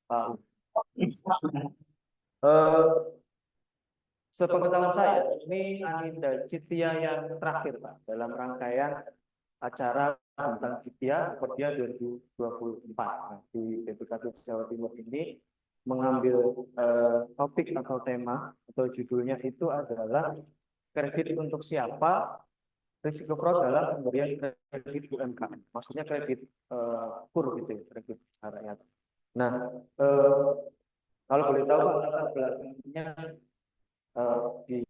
Pak. Eh, Sepengetahuan saya, ini Anida Citya yang terakhir, Pak, dalam rangkaian acara tentang Citya Perdia 2024. Nah, di BPKB Jawa Timur ini mengambil topik atau tema atau judulnya itu adalah kredit untuk siapa, risiko fraud dalam pemberian kredit UMKM. Maksudnya kredit kur gitu ya, kredit rakyat. Nah, kalau boleh tahu Pak, latar belakangnya di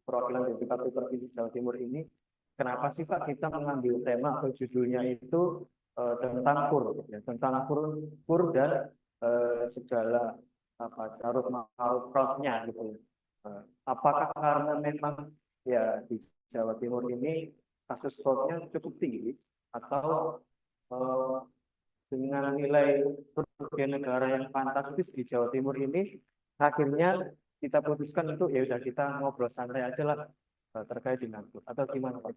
perwakilan BPKB Provinsi Jawa Timur ini, kenapa sih Pak kita mengambil tema atau judulnya itu tentang kur, ya, tentang kur dan segala apa carut marut fraudnya gitu. Apakah karena memang ya di Jawa Timur ini kasus fraudnya cukup tinggi atau eh, dengan nilai kerugian negara yang fantastis di Jawa Timur ini, akhirnya kita putuskan untuk ya udah kita ngobrol santai aja lah terkait dengan itu. Atau gimana Pak?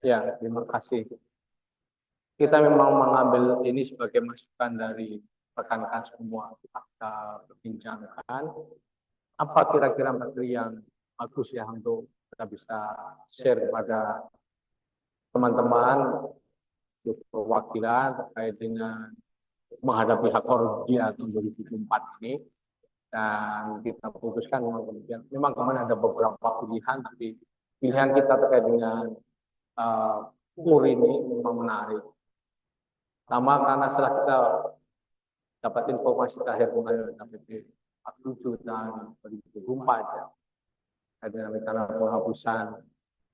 Ya, terima kasih. Kita memang mengambil ini sebagai masukan dari rekan-rekan semua. Kita perbincangkan apa kira-kira materi yang bagus ya untuk kita bisa share kepada teman-teman perwakilan terkait dengan menghadapi hak korupsi tahun 2004 ini. Dan kita putuskan memang kemarin ada beberapa pilihan, tapi pilihan kita terkait dengan kur ini memang menarik. Pertama karena setelah kita dapat informasi terakhir kemarin KPP 47 dan 2024 ya, ada rencana penghapusan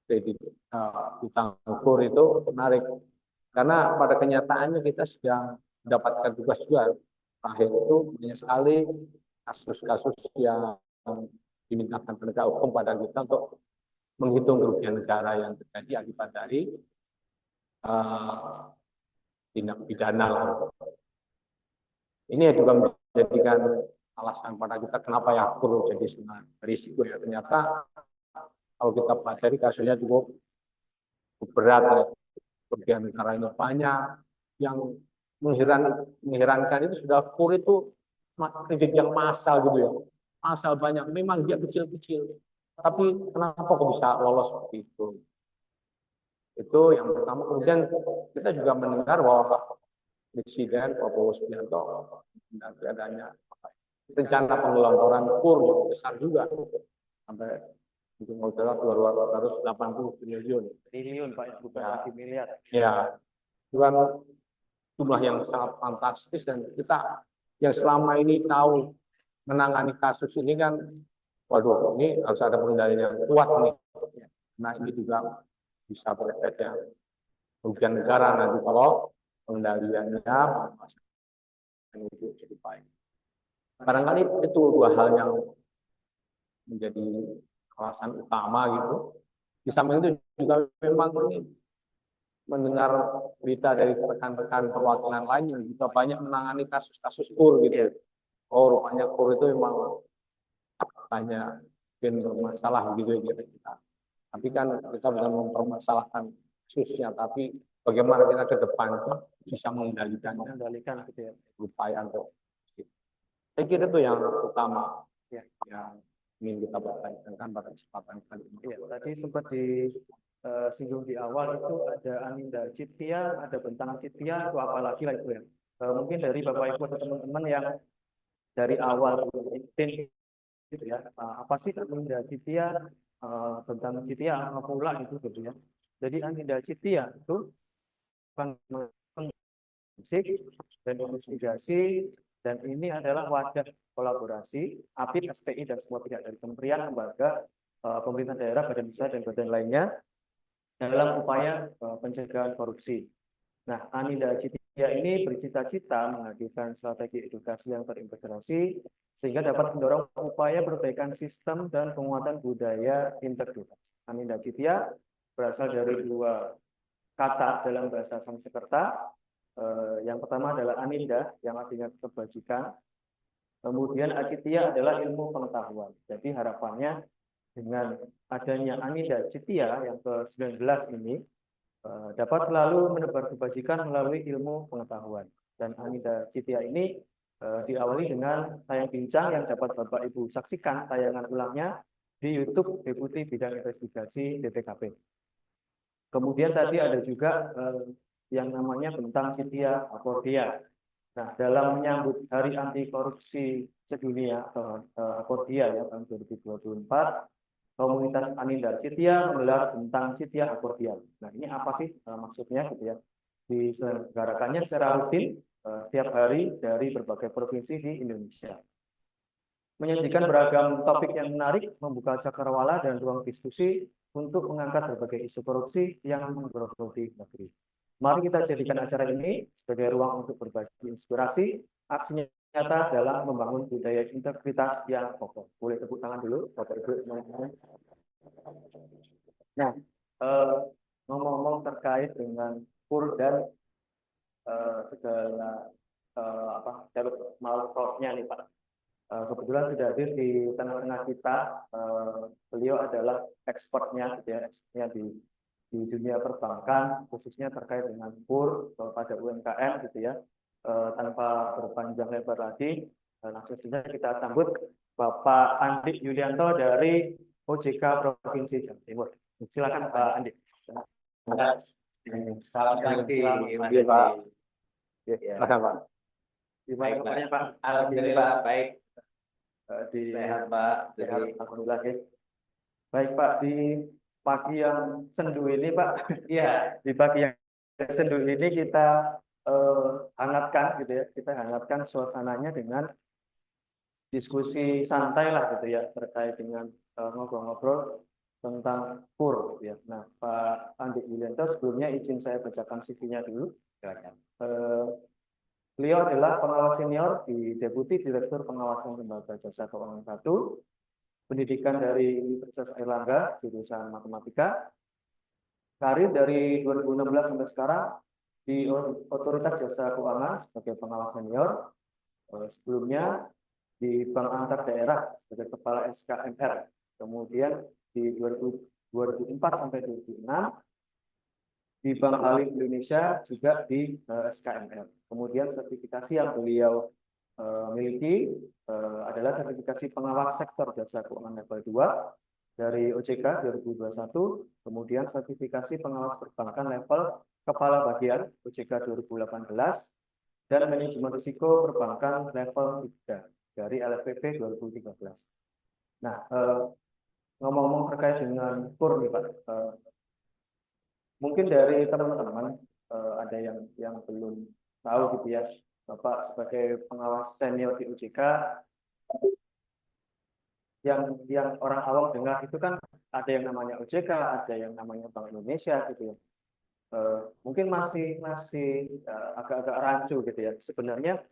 kredit utang kur itu menarik. Karena pada kenyataannya kita sedang mendapatkan tugas juga. Terakhir itu banyak sekali kasus-kasus yang dimintakan penegak hukum pada kita untuk menghitung kerugian negara yang terjadi akibat dari tindak pidana. Ini juga menjadikan alasan pada kita kenapa ya kur jadi sangat risiko ya. Ternyata kalau kita pelajari kasusnya cukup berat ya. Kerugian negara ini banyak. Yang mengherankan itu sudah kur itu kredit yang massal gitu ya. Massal banyak. Memang dia kecil-kecil. Tapi kenapa kok bisa lolos seperti itu? Itu yang pertama. Kemudian kita juga mendengar bahwa Presiden Prabowo Subianto menghendaki adanya rencana penggelontoran kur yang besar juga sampai modal 280 triliun Pak, bukan lagi miliar. Ya, itu kan jumlah yang sangat fantastis dan kita yang selama ini tahu menangani kasus ini kan, waduh, ini harus ada pengendalian yang kuat nih. Nah ini juga bisa berefek ya kerugian negara nanti kalau pengendaliannya itu jadi baik. Barangkali itu dua hal yang menjadi alasan utama gitu. Di samping itu juga memang ini mendengar berita dari rekan-rekan perwakilan lain yang juga banyak menangani kasus-kasus kur gitu. Oh, rupanya kur itu memang banyak bermasalah gitu ya kita. Tapi kan kita bisa mempermasalahkan kasusnya, tapi bagaimana kita ke depan bisa mengendalikannya, gitu ya. Upaya untuk saya kira itu yang utama ya, yang ingin kita pertanyakan pada kesempatan kali ini. Ya, tadi sempat disinggung di awal itu ada Anida Citya, ada Bentang Citya, itu apalagi lah itu ya. Mungkin dari Bapak Ibu atau teman-teman yang dari awal gitu ya. Apa sih Anida Citya, Bentang Citya, apa pula itu gitu ya. Jadi Anida Citya itu musik dan investigasi, dan ini adalah wadah kolaborasi APID, SPI, dan semua pihak dari kementerian, lembaga, pemerintah daerah, badan usaha, dan badan lainnya dalam upaya pencegahan korupsi. Nah, Anida Citya ini bercita-cita menghadirkan strategi edukasi yang terintegrasi sehingga dapat mendorong upaya perbaikan sistem dan penguatan budaya integritas. Anida Citya berasal dari dua kata dalam bahasa Sanskerta. Yang pertama adalah Aninda, yang artinya kebajikan. Kemudian Acitya adalah ilmu pengetahuan. Jadi harapannya dengan adanya Aninda Citya yang ke-19 ini dapat selalu menebar kebajikan melalui ilmu pengetahuan. Dan Aninda Citya ini diawali dengan tayang bincang yang dapat Bapak Ibu saksikan tayangan ulangnya di YouTube Deputi Bidang Investigasi BPKP. Kemudian tadi ada juga yang namanya Bentang Cithia Akordia. Nah, dalam menyambut Hari Anti Korupsi Sedunia atau Akordia ya tahun 2024, komunitas Anindar Cithia menggelar Bentang Cithia Akordia. Nah, ini apa sih maksudnya gitu ya? Diselenggarakannya secara rutin setiap hari dari berbagai provinsi di Indonesia. Menyajikan beragam topik yang menarik, membuka cakrawala dan ruang diskusi untuk mengangkat berbagai isu korupsi yang menggerogoti negeri. Mari kita jadikan acara ini sebagai ruang untuk berbagi inspirasi, aksi nyata dalam membangun budaya integritas yang kokoh. Boleh tepuk tangan dulu, Bapak Ibu semuanya. Nah, ngomong-ngomong terkait dengan PUR dan segala jalur malpropnya nih Pak. Kebetulan sudah hadir di tengah-tengah kita. Beliau adalah ekspornya, gitu ya, ekspornya di dunia perbankan, khususnya terkait dengan PUR pada UMKM, gitu ya. Tanpa berpanjang lebar lagi, langsung saja kita sambut Bapak Andi Yulianto dari OJK Provinsi Jawa Timur. Silakan Pak Andi. Selamat pagi, Mas. Silakan Pak. Gimana kabarnya Pak? Alhamdulillah baik. Di Sehat Pak. sehat, alhamdulillah ya. Baik Pak, di pagi yang sendu ini Pak, Iya, di pagi yang sendu ini kita hangatkan gitu ya, kita hangatkan suasananya dengan diskusi santai lah gitu ya terkait dengan ngobrol-ngobrol tentang PUR gitu ya. Nah Pak Andi Yulianto, sebelumnya izin saya bacakan CV-nya dulu. silakan. Beliau adalah pengawas senior di Deputi Direktur Pengawasan Lembaga Jasa Keuangan 1, pendidikan dari Universitas Airlangga, jurusan Matematika, karir dari 2016 sampai sekarang di Otoritas Jasa Keuangan sebagai pengawas senior, sebelumnya di Bank Antar Daerah sebagai Kepala SKMR, kemudian di 2004 sampai 2006 di Bank Alim Indonesia juga di SKMR. Kemudian sertifikasi yang beliau miliki adalah sertifikasi pengawas sektor jasa keuangan level 2 dari OJK 2021, kemudian sertifikasi pengawas perbankan level kepala bagian OJK 2018, dan manajemen risiko perbankan level 3 dari LFPP 2013. Nah, ngomong-ngomong terkait dengan PUR nih Pak, mungkin dari teman-teman ada yang belum tahu gitu ya, Bapak sebagai pengawas senior di OJK, yang orang awam dengar itu kan ada yang namanya OJK, ada yang namanya Bank Indonesia gitu ya. Mungkin masih agak-agak rancu gitu ya. Sebenarnya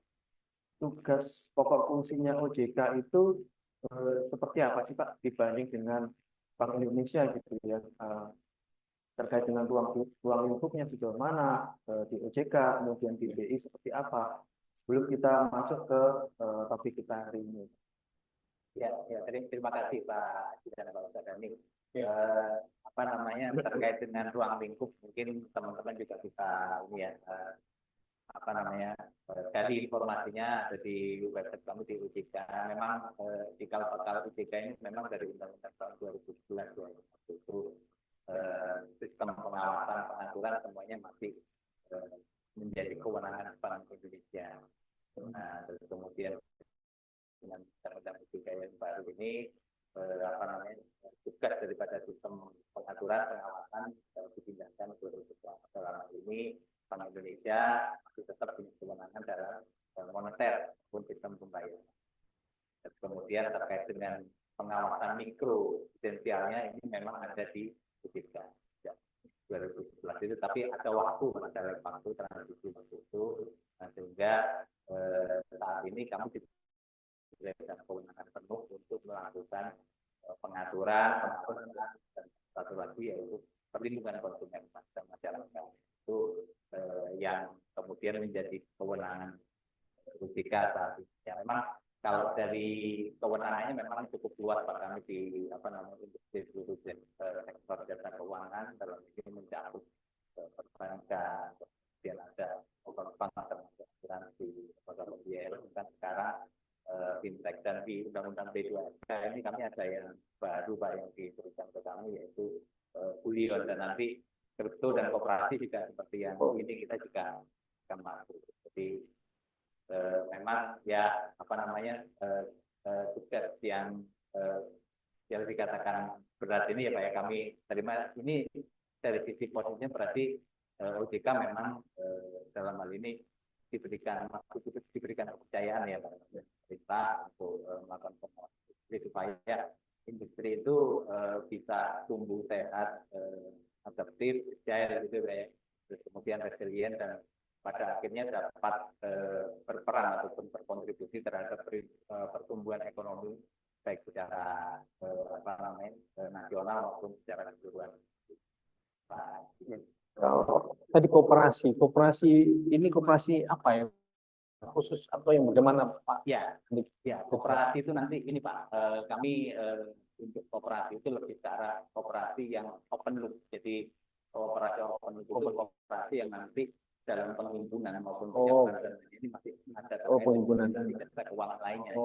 tugas pokok fungsinya OJK itu seperti apa sih Pak dibanding dengan Bank Indonesia gitu ya. Terkait dengan ruang lingkupnya sejauh mana di OJK, kemudian di BI seperti apa. Sebelum kita masuk ke topik kita hari ini. Ya, terima kasih Pak Jidan dan Pak Ustadz Dhani. Apa namanya terkait dengan ruang lingkup, mungkin teman-teman juga bisa ini ya, apa namanya dari informasinya ada di website kami di OJK. Memang di kalau OJK ini memang dari Undang-Undang tahun 2011 ya, itu sistem pengawasan pengaturan semuanya masih menjadi kewenangan Bank Indonesia. Nah, terus kemudian dengan undang-undang OJK yang baru ini apa namanya tugas daripada sistem pengaturan pengawasan dipindahkan ke dalam ini Bank Indonesia masih tetap punya kewenangan dalam moneter maupun sistem pembayaran. Dan kemudian terkait dengan pengawasan mikro potensialnya ini memang ada di OJK ya, 2011 itu, tapi ada waktu transisi waktu itu, nah, sehingga saat ini kami diberikan kewenangan penuh untuk melakukan pengaturan dan satu lagi yaitu perlindungan konsumen dan masyarakat itu yang kemudian menjadi kewenangan OJK saat ini. Ya, memang kalau dari kewenangannya memang cukup luas Pak, kami di apa namanya industri sektor jasa keuangan dalam ini mencakup perbankan, kemudian ada bank termasuk asuransi, lembaga pembiayaan kan sekarang fintech dan di Undang-Undang P2SK ini kami ada yang baru Pak yang diberikan ke kami yaitu Bullion dan nanti kripto dan koperasi juga seperti yang ini kita juga akan masuk. Jadi memang ya apa namanya tugas yang dikatakan berat ini ya Pak ya kami terima ini dari sisi posisinya berarti OJK memang dalam hal ini diberikan kepercayaan ya Pak pemerintah untuk melakukan promosi supaya industri itu bisa tumbuh sehat, adaptif, agile gitu ya, terus kemudian resilient dan pada akhirnya dapat berperan ataupun berkontribusi terhadap pertumbuhan ekonomi baik secara apa namanya nasional maupun secara keseluruhan. Tadi koperasi ini koperasi apa ya? Khusus atau yang bagaimana Pak? Ya, koperasi itu nanti ini Pak, kami untuk koperasi itu lebih ke arah koperasi yang open loop. Jadi koperasi open loop itu koperasi yang nanti dalam penghimpunan maupun penyaluran ini masih ada penghimpunan dan jasa keuangan lainnya.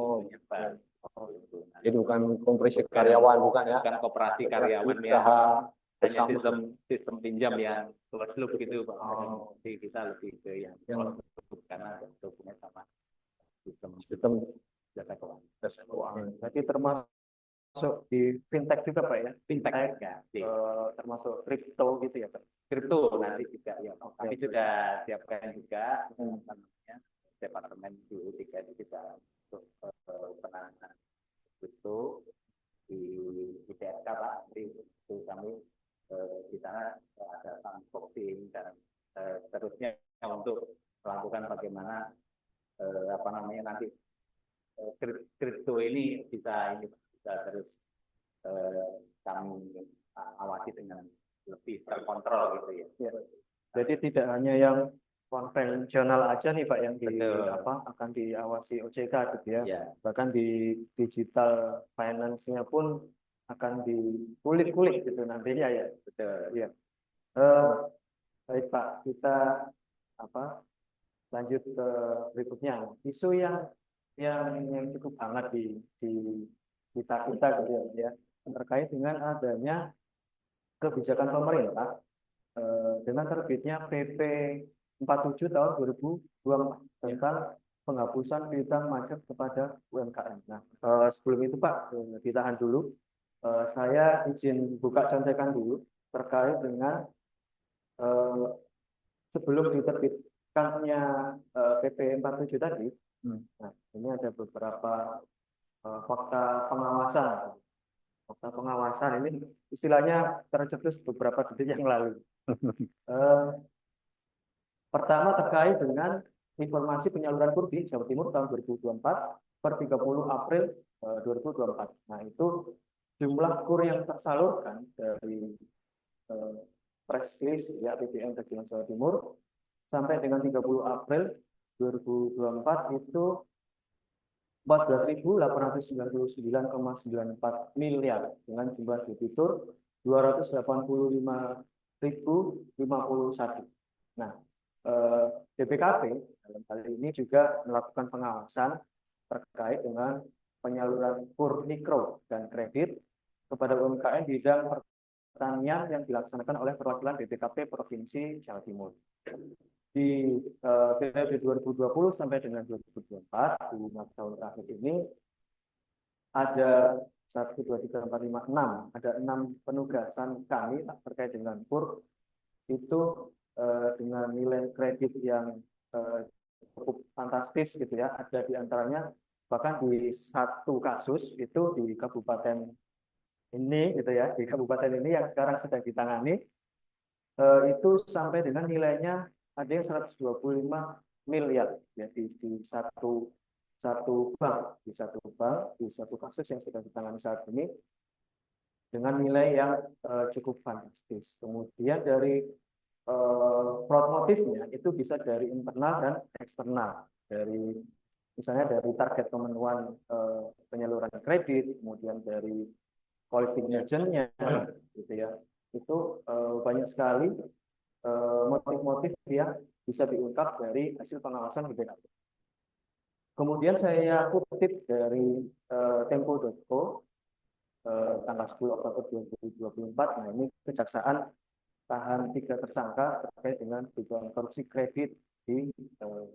Jadi bukan koperasi karyawan, bukan ya? Bukan koperasi karyawan ya. Hanya sistem pinjam yang closed loop gitu Pak. Jadi kita lebih ke yang closed loop karena bentuknya sama sistem jasa keuangan. Berarti termasuk di fintech juga Pak ya? Fintech ya. Termasuk kripto gitu ya Pak? Kripto nanti juga ya. Kami sudah siapkan juga namanya departemen BU3 itu kita untuk penanganan kripto di DSK Pak. Itu kami di sana ada sandboxing dan seterusnya untuk melakukan bagaimana apa namanya nanti kripto ini bisa terus kami awasi dengan lebih terkontrol gitu ya. Jadi tidak hanya yang konvensional aja nih Pak yang akan diawasi OJK gitu ya. Bahkan di digital finance-nya pun akan dikulik-kulik gitu nantinya ya. Betul. Iya. Baik Pak, kita lanjut ke berikutnya. Isu yang cukup hangat di kita gitu ya, terkait dengan adanya kebijakan pemerintah dengan terbitnya PP 47 tahun 2024 tentang penghapusan piutang pajak kepada UMKM. Nah, sebelum itu Pak, ditahan dulu. Saya izin buka contekan dulu terkait dengan sebelum diterbitkannya PP 47 tadi. Nah, ini ada beberapa fakta pengawasan. Fakta pengawasan ini istilahnya tercetus beberapa detik yang lalu. Pertama terkait dengan informasi penyaluran KUR di Jawa Timur tahun 2024 per 30 April 2024. Nah, itu jumlah KUR yang tersalurkan dari press release ya APBN Regional Jawa Timur sampai dengan 30 April 2024 itu 14.899,94 miliar dengan jumlah debitur 285.051. Nah, BPKP dalam hal ini juga melakukan pengawasan terkait dengan penyaluran KUR mikro dan kredit kepada UMKM bidang pertanian yang dilaksanakan oleh perwakilan BPKP Provinsi Jawa Timur. Di periode 2020 sampai dengan 2024, di 5 tahun terakhir ini, ada 1, 2, 3, 4, 5, 6. Ada 6 penugasan kami terkait dengan KUR itu dengan nilai kredit yang cukup fantastis gitu ya. Ada di antaranya bahkan di satu kasus itu di kabupaten ini gitu ya, di kabupaten ini yang sekarang sedang ditangani itu sampai dengan nilainya ada yang 125 miliar ya di satu bank, di satu kasus yang sedang ditangani saat ini dengan nilai yang cukup fantastis. Kemudian dari fraud motifnya itu bisa dari internal dan eksternal, dari misalnya dari target pemenuhan penyaluran kredit, kemudian dari collecting agent-nya gitu ya. Itu banyak sekali motif-motif yang bisa diungkap dari hasil pengawasan BPKP. Kemudian saya kutip dari tempo.co tanggal 10 Oktober 2024. Nah, ini Kejaksaan tahan 3 tersangka terkait dengan dugaan korupsi kredit di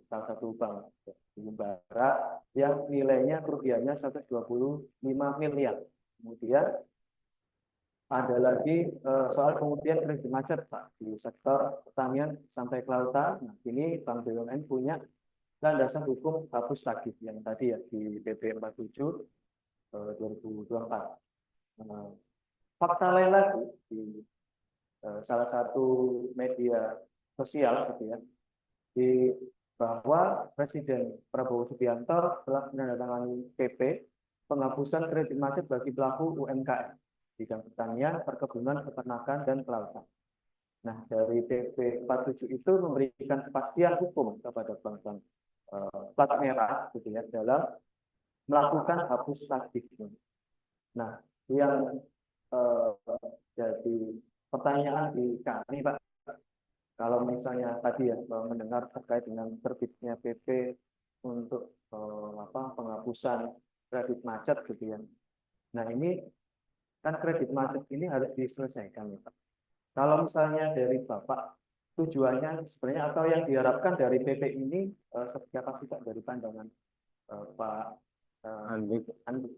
salah satu bank di Himbara yang nilainya kerugiannya 125 miliar. Kemudian ada lagi soal kemudian kredit macet Pak di sektor pertanian sampai kelautan. Nah, ini Bank BUMN punya landasan hukum hapus tagih yang tadi ya di PP 47 2024. Fakta lain lagi di salah satu media sosial gitu ya, di bahwa Presiden Prabowo Subianto telah menandatangani PP penghapusan kredit macet bagi pelaku UMKM bidang pertanian, perkebunan, peternakan, dan kelautan. Nah, dari PP 47 itu memberikan kepastian hukum kepada bank-bank plat merah gitu ya dalam melakukan hapus tagih. Nah, yang jadi pertanyaan di kami Pak, kalau misalnya tadi ya mendengar terkait dengan terbitnya PP untuk penghapusan kredit macet gitu ya. Nah, ini kan kredit macet ini harus diselesaikan ya Pak. Kalau misalnya dari Bapak tujuannya sebenarnya atau yang diharapkan dari PP ini seperti apa sih Pak dari pandangan Pak Andi?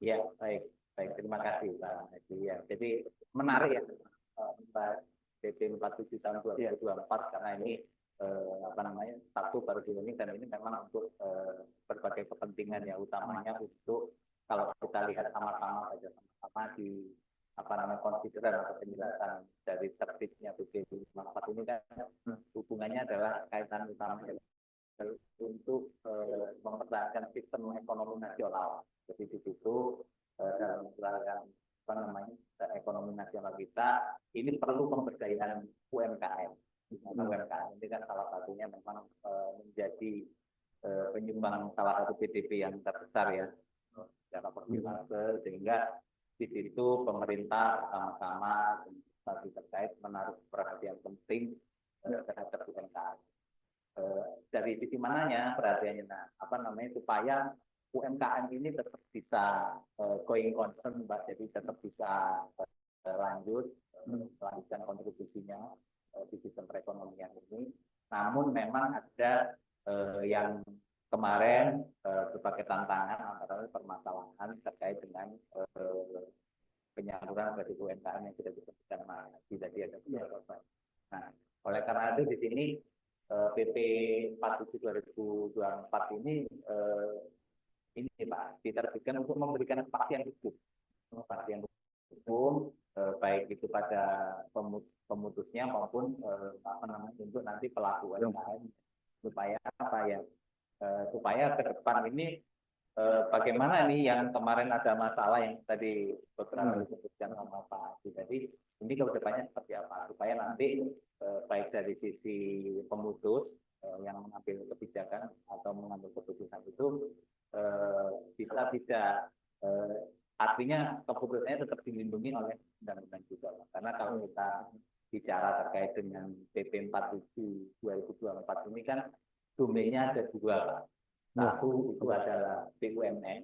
Ya, baik, terima kasih Pak Haji. Ya, jadi menarik ya Pak PP 47 tahun 2024 karena ini satu baru ini dan ini memang untuk berbagai kepentingan ya utamanya untuk kalau kita lihat sama-sama saja sama-sama di konsideran atau penjelasan dari terbitnya PP 54 ini kan hubungannya adalah kaitan utamanya untuk mempertahankan sistem ekonomi nasional. Jadi di situ dalam mempertahankan ekonomi nasional kita ini perlu pemberdayaan UMKM. UMKM ini kan salah satunya memang menjadi penyumbang salah satu PDB yang terbesar ya secara persentase, sehingga di situ pemerintah sama-sama terkait menaruh perhatian penting terhadap UMKM. Dari sisi mananya perhatiannya supaya UMKM ini tetap bisa going concern Mbak, jadi tetap bisa melanjutkan kontribusinya di sistem perekonomian ini. Namun memang ada yang kemarin berbagai tantangan antara permasalahan terkait dengan penyaluran dari UMKM yang tidak disebutkan tidak ada. Nah, oleh karena itu di sini PP 47 2024 ini Pak diterbitkan untuk memberikan kepastian hukum baik itu pada pemutusnya maupun untuk nanti pelaku UMKM supaya supaya ke depan ini bagaimana nih yang kemarin ada masalah yang tadi beberapa disebutkan sama Pak Haji tadi, ini ke depannya seperti apa supaya nanti baik dari sisi pemutus yang mengambil kebijakan atau mengambil keputusan itu bisa artinya keputusannya tetap dilindungi oleh undang-undang juga, karena kalau kita bicara terkait dengan PP 47 2024 ini kan domainnya ada dua. Satu itu adalah BUMN,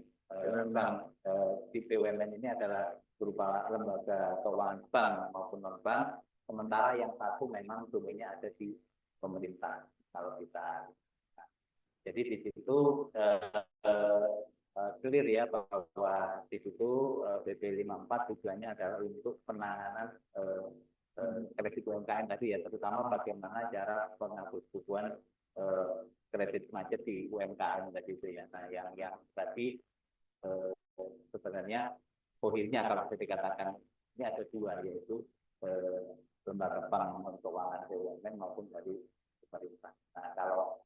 di BUMN ini adalah berupa lembaga keuangan bank maupun non bank, sementara yang satu memang domainnya ada di pemerintah. Kalau kita, jadi di situ clear ya bahwa di situ PP 54 tujuannya adalah untuk penanganan kredit UMKM tadi ya, terutama bagaimana cara penghapusan kredit macet di UMKM tadi itu ya. Nah, yang tadi sebenarnya poinnya kalau saya dikatakan ini ada dua, yaitu lembaga bank keuangan BUMN maupun dari pemerintah. Nah, kalau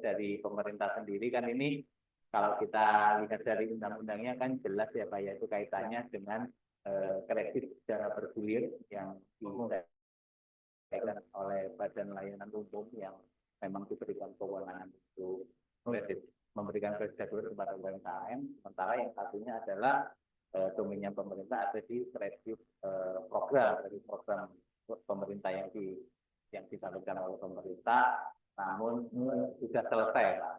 dari pemerintah sendiri kan ini kalau kita lihat dari undang-undangnya kan jelas ya Pak, yaitu kaitannya dengan kredit secara bergulir yang diberikan oleh Badan Layanan Umum yang memang diberikan kewenangan untuk kredit, memberikan kredit kepada UMKM, sementara yang satunya adalah domainnya pemerintah ada di kredit program dari program pemerintah yang yang disalurkan oleh pemerintah, namun sudah selesai, Pak.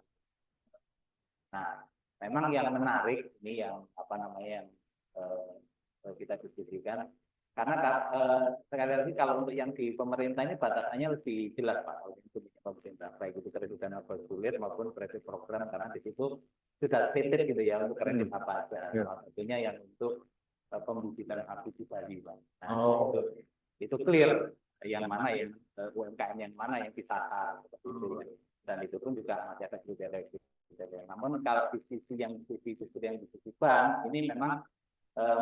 Nah, memang yang menarik ini yang apa namanya yang kita diskusikan, karena sekali lagi kalau untuk yang di pemerintah ini batasannya lebih jelas Pak, kalau itu pemerintah, baik itu kredit dana bergulir maupun kredit program, karena di situ sudah stated gitu ya untuk kredit apa aja, salah satunya yang untuk pembibitan api di Bali Pak. Nah, itu clear yang mana yang UMKM yang mana yang disasar seperti itu ya. Dan itu pun juga masih ada kriteria. Namun kalau di sisi yang di bank ini memang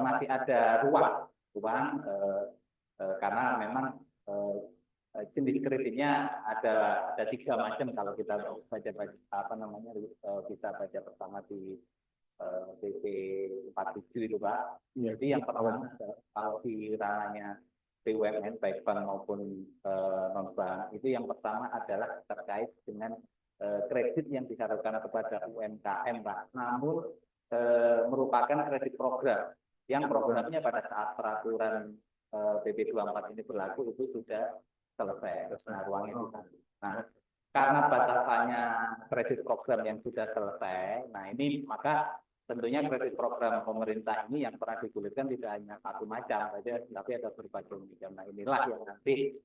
masih ada ruang karena memang jenis kreditnya ada 3 macam kalau kita baca apa namanya kita baca pertama di PP 47 itu Pak. Jadi yang pertama kalau di ranahnya BUMN baik bank maupun non bank itu yang pertama adalah terkait dengan kredit yang disalurkan kepada UMKM Pak. Namun merupakan kredit program yang programnya pada saat peraturan PP 24 ini berlaku itu sudah selesai. Nah, ruangnya di sana. Nah, karena batasannya kredit program yang sudah selesai, nah ini maka tentunya kredit program pemerintah ini yang pernah digulirkan tidak hanya satu macam saja, tapi ada berbagai macam. Nah inilah yang nanti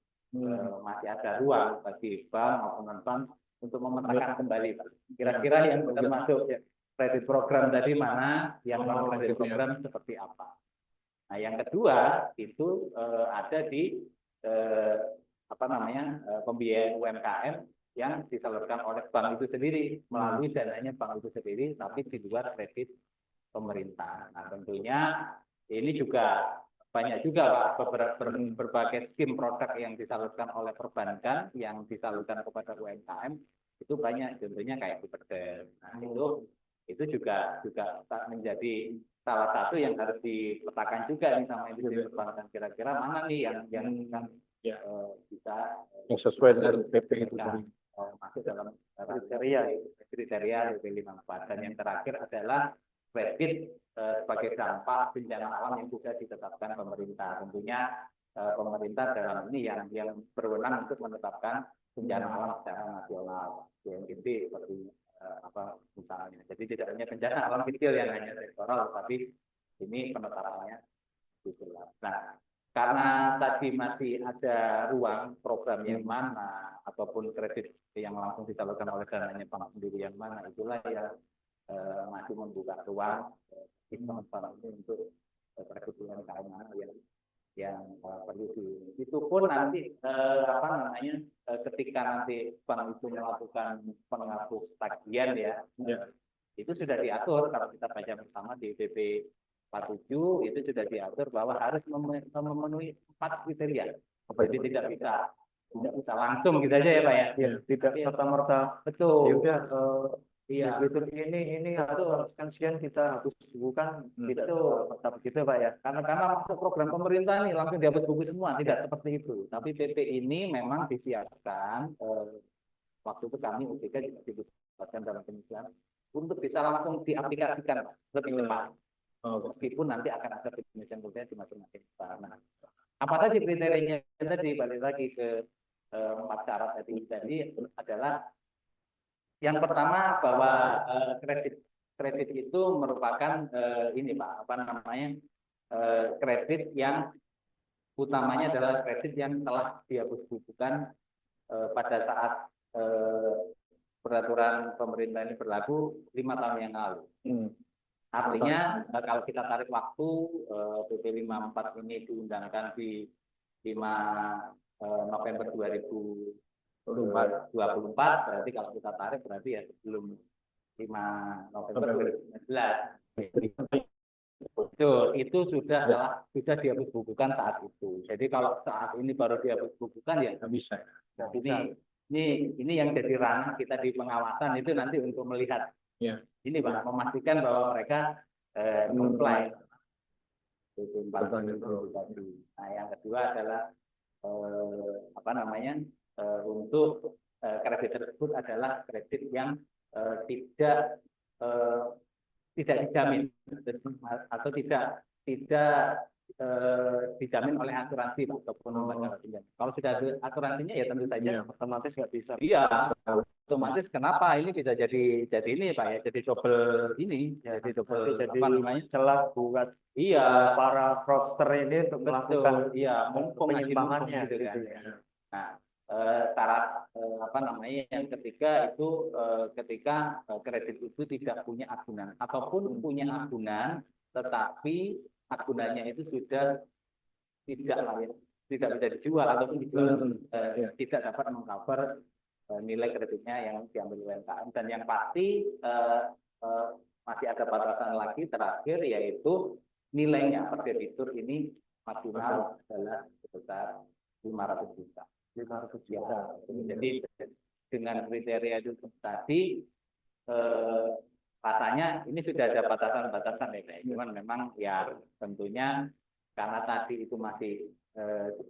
masih ada ruang bagi bank maupun non bank untuk memetakan kembali kira-kira yang termasuk kredit program tadi mana, yang non kredit program seperti apa. Nah yang kedua itu ada di apa namanya pembiayaan UMKM yang disalurkan oleh bank itu sendiri melalui dananya bank itu sendiri, tapi di luar kredit pemerintah. Nah tentunya ini juga banyak juga Pak berbagai skim produk yang disalurkan oleh perbankan yang disalurkan kepada UMKM itu banyak, contohnya kayak Buperdem. Nah itu juga menjadi salah satu yang harus dipetakan juga nih sama industri perbankan, kira-kira mana nih yang bisa yang sesuai dengan PP itu masuk dalam kriteria PP 54. Dan yang terakhir adalah kredit sebagai dampak bencana alam yang sudah ditetapkan pemerintah. Tentunya pemerintah dalam ini yang berwenang untuk menetapkan bencana alam secara nasional, BNPB seperti apa misalnya. Jadi tidak hanya bencana alam kecil yang hanya sektoral, tapi ini penetapannya jelas. Nah, karena tadi masih ada ruang program yang mana ataupun kredit yang langsung disalurkan oleh dananya bank sendiri yang mana, itulah yang masih membuka ruang teman-teman ini untuk kredit UMKM yang perlu itu pun nanti apa namanya ketika nanti bank itu melakukan penghapus tagihan ya itu sudah diatur kalau kita baca bersama di PP 47 itu sudah diatur bahwa harus memenuhi 4 kriteria. Jadi tidak bisa langsung gitu aja ya Pak ya. Tidak serta-merta. Betul. Ya Iya. Betul ini harus kan sekian kita hapus buku kan tidak tetap gitu Pak ya. Karena masuk program pemerintah nih langsung dihapus buku semua, tidak seperti itu. Tapi PP ini memang disiapkan waktu itu kami UPK juga dilibatkan dalam penyusunan untuk bisa langsung diaplikasikan lebih cepat. Meskipun nanti akan ada penyelesaian di masing-masing. Nah, apa saja kriterianya tadi balik lagi ke 4 syarat tadi adalah yang pertama bahwa kredit itu merupakan ini Pak apa namanya kredit yang utamanya adalah kredit yang telah dihapus bukukan pada saat peraturan pemerintah ini berlaku 5 tahun yang lalu. Artinya kalau kita tarik waktu PP 54 ini diundangkan di 5 November 2024, berarti kalau kita tarik berarti ya sebelum 5 November 2019. Betul, itu sudah dihapus bukukan saat itu. Jadi kalau saat ini baru dihapus bukukan ya nggak bisa. Ini yang jadi ranah kita di pengawasan itu nanti untuk melihat. Ini Pak, memastikan bahwa mereka comply. Nah, yang kedua adalah apa namanya untuk kredit tersebut adalah kredit yang tidak dijamin atau tidak dijamin oleh asuransi Pak, ataupun lembaga pinjam. Kalau sudah ada asuransinya ya tentu saja Otomatis nggak bisa. iya otomatis kenapa ini bisa jadi ini Pak ya jadi double ini jadi double Jadi apa namanya celah buat iya para fraudster ini untuk melakukan betul iya mumpung ngaji mumpung penyimpangannya gitu kan gitu ya. nah syarat apa namanya yang ketiga itu ketika kredit itu tidak punya agunan ataupun punya agunan tetapi agunannya itu sudah tidak layak tidak bisa dijual ataupun dijual tidak dapat mengcover nilai kreditnya yang diambil UMKM dan yang pasti masih ada batasan lagi terakhir yaitu nilainya per debitur ini maksimal adalah sebesar 500 juta. 500 Ya, juta. jadi dengan kriteria itu tadi katanya ini sudah ada batasan-batasan ya, Pak. Cuman memang ya tentunya karena tadi itu masih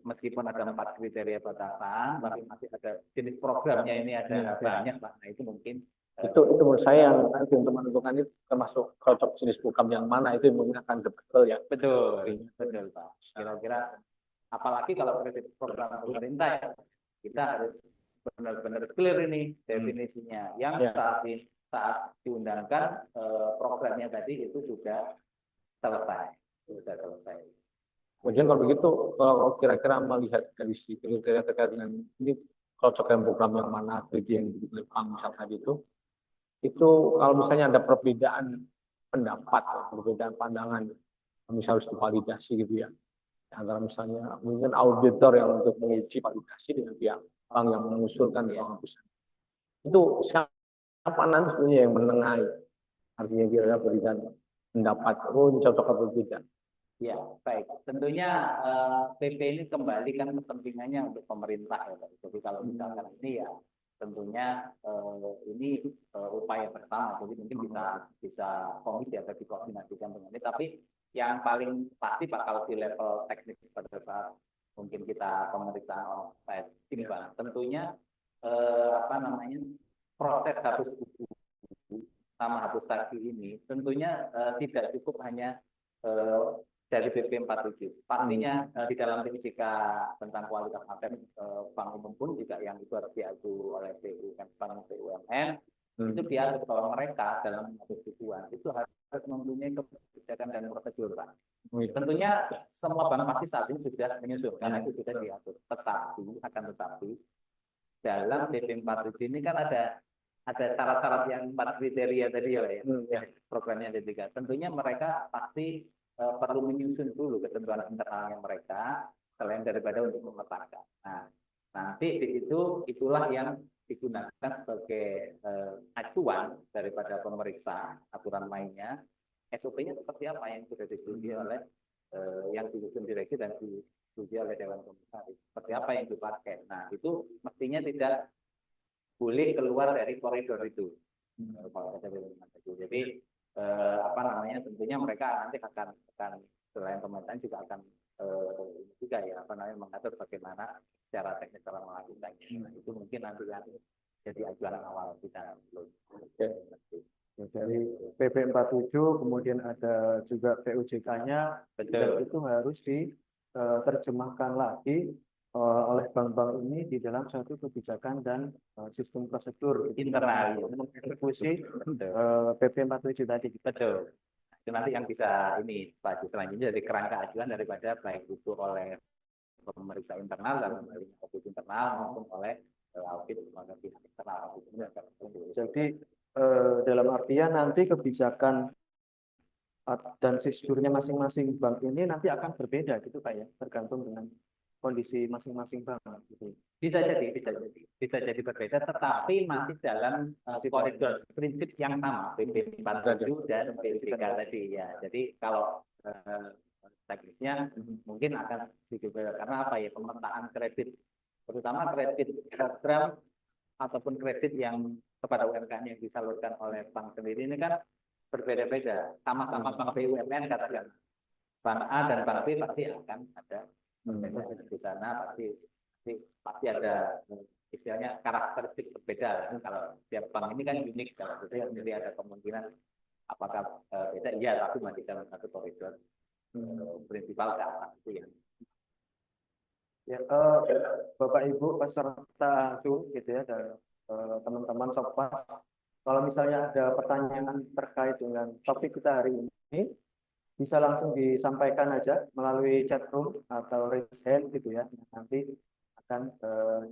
meskipun ada 4 kriteria batasan, tapi masih ada jenis programnya ini ada banyak, Pak. Nah itu mungkin itu menurut saya yang nanti untuk menentukan itu termasuk cocok jenis program yang mana itu yang mungkin akan betul ya. betul, Pak. Kira-kira apalagi kalau kredit program pemerintah ya, kita harus benar-benar clear ini definisinya. Yang saat diundangkan programnya tadi itu sudah selesai. Kemudian kalau begitu, kalau kira-kira melihat dari si kriteria terkait dengan ini cocok dengan program yang mana, kriteria yang diberikan Bank misalnya tadi itu kalau misalnya ada perbedaan pendapat, perbedaan pandangan, misalnya harus divalidasi gitu ya, antara misalnya mungkin auditor yang untuk menguji validasi dengan pihak bank yang mengusulkan pengawasan. Itu siapa nanti sebenarnya yang menengahi? Artinya kira-kira berikan pendapat, oh ini cocok atau tidak. Ya, baik. Tentunya PP ini kembali kan kepentingannya untuk pemerintah ya, Pak. Jadi kalau misalkan ini ya tentunya ini upaya bersama. Jadi mungkin bisa komit ya dikoordinasikan dengan ini. Tapi yang paling pasti Pak kalau di level teknis pada saat mungkin kita pemeriksaan oleh tim Pak, tentunya apa namanya proses hapus buku sama hapus tagih ini tentunya tidak cukup hanya dari BP 47. Pastinya di dalam PJK tentang kualitas aset bank umum pun juga yang itu harus diatur oleh BUMN itu diatur bahwa mereka dalam mengatur tujuan itu harus mempunyai kebijakan dan prosedur Pak. Tentunya semua bank pasti saat ini sudah menyusun karena itu sudah diatur. Tetapi dalam BP 47 ini kan ada syarat-syarat yang 4 kriteria tadi ya, programnya ada 3. Tentunya mereka pasti perlu menyusun dulu ketentuan internalnya mereka selain daripada untuk memetakan. Nah, nanti di situ itulah yang digunakan sebagai acuan daripada pemeriksa aturan mainnya. SOP-nya seperti apa yang sudah disetujui oleh yang disusun direksi dan disetujui oleh Dewan Komisaris. Seperti apa yang dipakai. Nah, itu mestinya tidak boleh keluar dari koridor itu. Jadi apa namanya tentunya mereka nanti akan selain pemerintahan juga akan juga ya apa namanya mengatur bagaimana secara teknis dalam melakukannya. Nah, itu mungkin nanti yang jadi ajuan awal kita. Dari PP 47 kemudian ada juga PUJK-nya dan itu harus diterjemahkan lagi oleh bank-bank ini di dalam suatu kebijakan dan sistem prosedur internal mengeksekusi PP 47 tadi. Betul. Itu nanti yang bisa ini Pak selanjutnya dari kerangka ajuan daripada baik itu oleh pemeriksa internal dalam hal ini audit internal maupun oleh audit pihak eksternal. Jadi dalam artian nanti kebijakan dan prosedurnya masing-masing bank ini nanti akan berbeda gitu Pak ya, tergantung dengan kondisi masing-masing bank gitu. Bisa jadi berbeda tetapi masih dalam koridor prinsip yang sama PP 47 dan PUJK tadi ya. Jadi kalau teknisnya mungkin akan sedikit berbeda karena apa ya pemetaan kredit terutama kredit program ataupun kredit yang kepada UMKM yang disalurkan oleh bank sendiri ini kan berbeda-beda. Sama-sama bank BUMN katakan bank A dan bank B pasti akan ada di sana pasti ada istilahnya karakteristik berbeda. Kalau tiap bank ini kan unik kalau jadi ada kemungkinan apakah beda iya tapi masih dalam satu koridor prinsipal keamanan itu ya. Ya, Bapak Ibu peserta Zoom gitu ya, dan teman-teman Sopas, kalau misalnya ada pertanyaan terkait dengan topik kita hari ini, bisa langsung disampaikan aja melalui chat room atau raise hand gitu ya. Nanti akan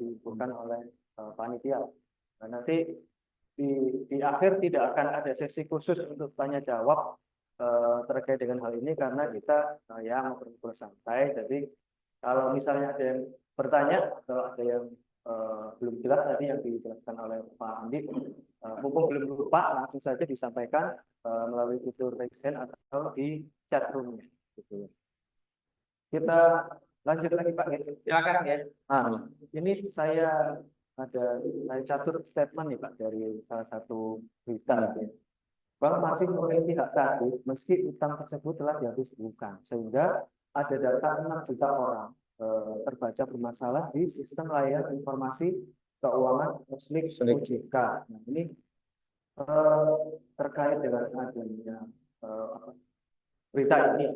diinfokan oleh panitia. Nah, nanti di akhir tidak akan ada sesi khusus untuk tanya jawab terkait dengan hal ini karena kita ya ngobrol santai. Jadi kalau misalnya ada yang bertanya atau ada yang belum jelas tadi yang dijelaskan oleh Pak Andi, mumpung belum lupa langsung saja disampaikan melalui fitur raise hand atau di chat room. Gitu. Kita lanjut lagi Pak. Silakan ya. Ini saya catur statement nih Pak dari salah satu berita. Bank masih memiliki hak tagih meski utang tersebut telah dihapus bukan, sehingga ada data 6 juta orang terbaca bermasalah di sistem layanan informasi keuangan OJK. Nah, ini terkait dengan adanya berita ini,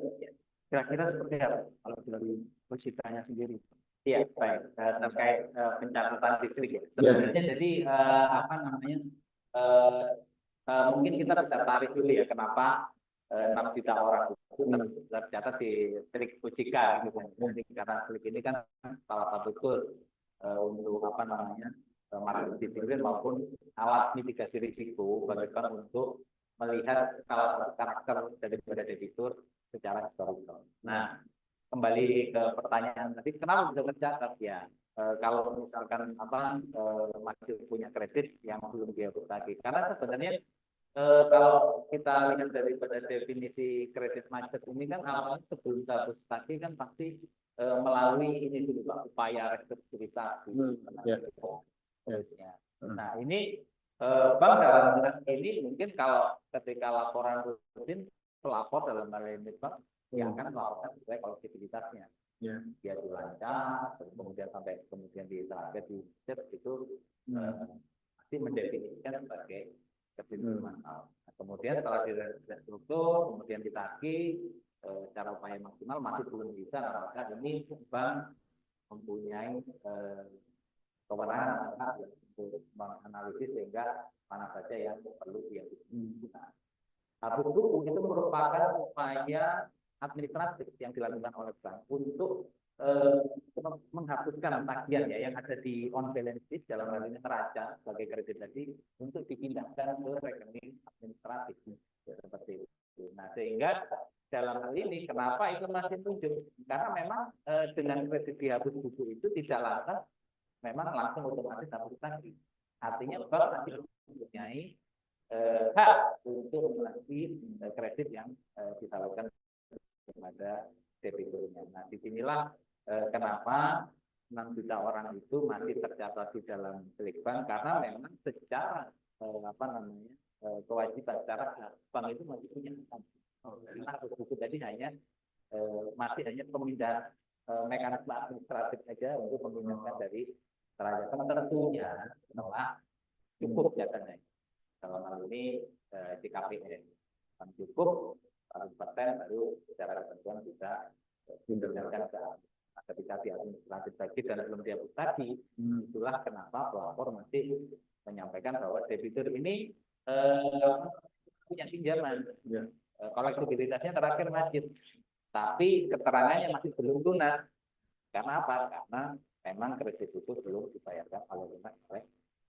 kira-kira seperti apa kalau dari OJK-nya sendiri? Iya, baik. Terkait pencatatan distrik ya. Sebenarnya jadi apa namanya? Mungkin kita bisa tarik dulu ya kenapa 6 juta orang itu tercatat di distrik OJK gitu. Karena distrik ini kan salah satu tools untuk apa namanya? Market disiplin maupun alat mitigasi risiko bagaimana untuk melihat salah satu karakter daripada debitur secara historical. Nah, kembali ke pertanyaan tadi, kenapa bisa tercatat ya? Kalau misalkan apa masih punya kredit yang belum dihapus lagi, karena sebenarnya kalau kita lihat daripada definisi kredit macet ini kan awalnya sebelum dihapus lagi kan pasti melalui ini dulu Pak, upaya restrukturisasi. Nah ini bank dalam ini mungkin kalau ketika laporan rutin pelapor dalam hal ini Pak yang akan melaporkan sesuai kolektibilitasnya. Dia dilacak, kemudian sampai kemudian di target di chat itu pasti mendefinisikan sebagai kredit masalah. Nah, kemudian setelah direstruktur, kemudian ditagih, cara upaya maksimal masih belum bisa, maka ini bank mempunyai kewenangan untuk menganalisis sehingga mana saja yang perlu dilakukan. Hapus buku itu merupakan upaya administratif yang dilakukan oleh bank untuk menghapuskan tagihan ya yang ada di on balance sheet dalam hal ini neraca sebagai kredit tadi untuk dipindahkan ke rekening administratif seperti itu. Nah sehingga dalam hal ini kenapa itu masih muncul karena memang dengan kredit dihapus buku itu tidak lantas memang langsung otomatis hapus tagih. Artinya bank masih mempunyai hak untuk menagih kredit yang ditawarkan kepada debiturnya. Nah, disinilah kenapa 6 juta orang itu masih tercatat di dalam delik bank karena memang secara apa namanya kewajiban secara bank itu masih punya hak. Karena buku tadi masih hanya pemindahan mekanisme administratif saja untuk memindahkan dari neraca tentunya setelah cukup datanya. Dalam hal ini di KPN cukup 100% baru secara ketentuan bisa diberikan ke ketika di administratif tadi dan belum dihapus tadi. Itulah kenapa pelapor masih menyampaikan bahwa debitur ini punya pinjaman. Kolektibilitasnya terakhir masih, tapi keterangannya masih belum lunas. Karena apa? Karena memang kredit itu belum dibayarkan oleh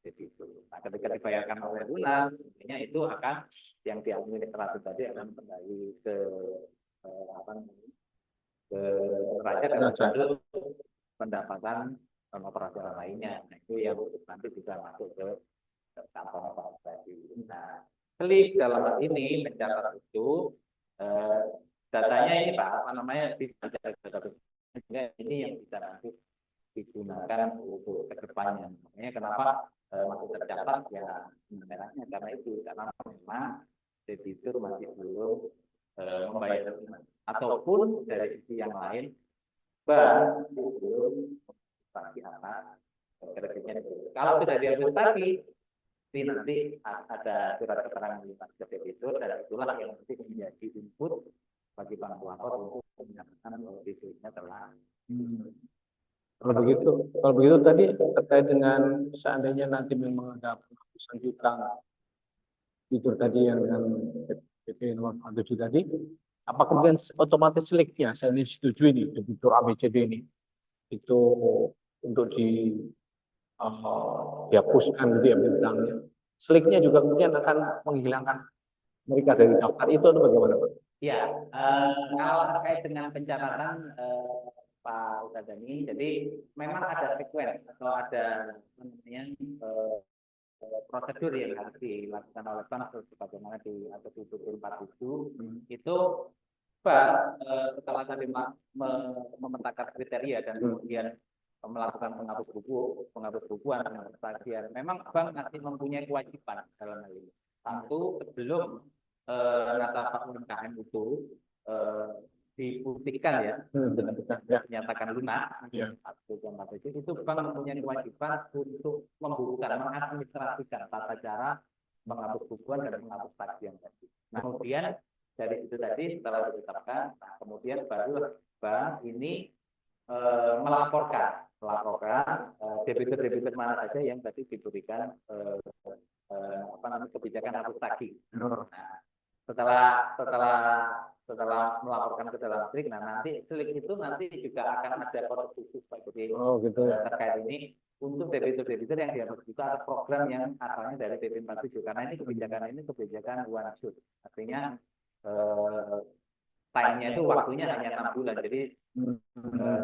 debitur. Nah, ketika dibayarkan oleh lunas, tentunya itu akan yang diadministratif tadi akan kembali ke neraca dalam bentuk pendapatan operasional lainnya. Nah, itu yang nanti bisa masuk ke kantong tadi. Nah, klik dalam hal ini mencatat itu datanya ini Pak, apa namanya bisa ini yang bisa nanti digunakan untuk kedepannya. Makanya kenapa masih tercatat ya merahnya karena itu karena memang debitur masih belum membayar ataupun dari sisi yang lain bank belum pasti anak kreditnya. Kalau tidak dihapus tadi nanti ada surat keterangan lintas ke debitur dan itulah yang nanti menjadi input bagi para pelapor untuk menyatakan bahwa distribusinya telah. Kalau begitu tadi terkait dengan seandainya nanti memang ada penghapusan hutang fitur tadi yang dengan PP nomor 47 tadi, apa kemudian otomatis seliknya saya ini setuju ini fitur ABCD ini itu untuk dihapuskan gitu ya bintangnya. Seliknya juga kemudian akan menghilangkan mereka dari daftar itu atau bagaimana Pak? Ya, kalau terkait dengan pencatatan Pak Ustadz, jadi memang ada sequence atau ada namanya prosedur yang harus dilakukan oleh bank sebagaimana di atas itu 47 itu bank setelah tadi memetakan kriteria dan kemudian melakukan penghapus bukuan, penghapus tagihan. Memang bank masih mempunyai kewajiban dalam hal ini. Satu, sebelum nasabah UMKM itu dibuktikan ya, dinyatakan lunas, itu bank mempunyai kewajiban untuk membukukan, mengadministrasikan tata cara menghapus bukuan dan menghapus tagihan tadi. Nah, kemudian dari itu tadi setelah ditetapkan, nah, kemudian baru bank ini melaporkan debitur mana saja yang tadi diberikan kebijakan hapus tagih. Nah, setelah melaporkan ke dalam slik, nah nanti slik itu nanti juga akan ada kode khusus Pak. Jadi gitu ya. terkait ini untuk debitur-debitur yang dihapus juga ada program yang asalnya dari PP 47 karena ini kebijakan one shot, artinya time-nya itu waktunya hanya 6 bulan, jadi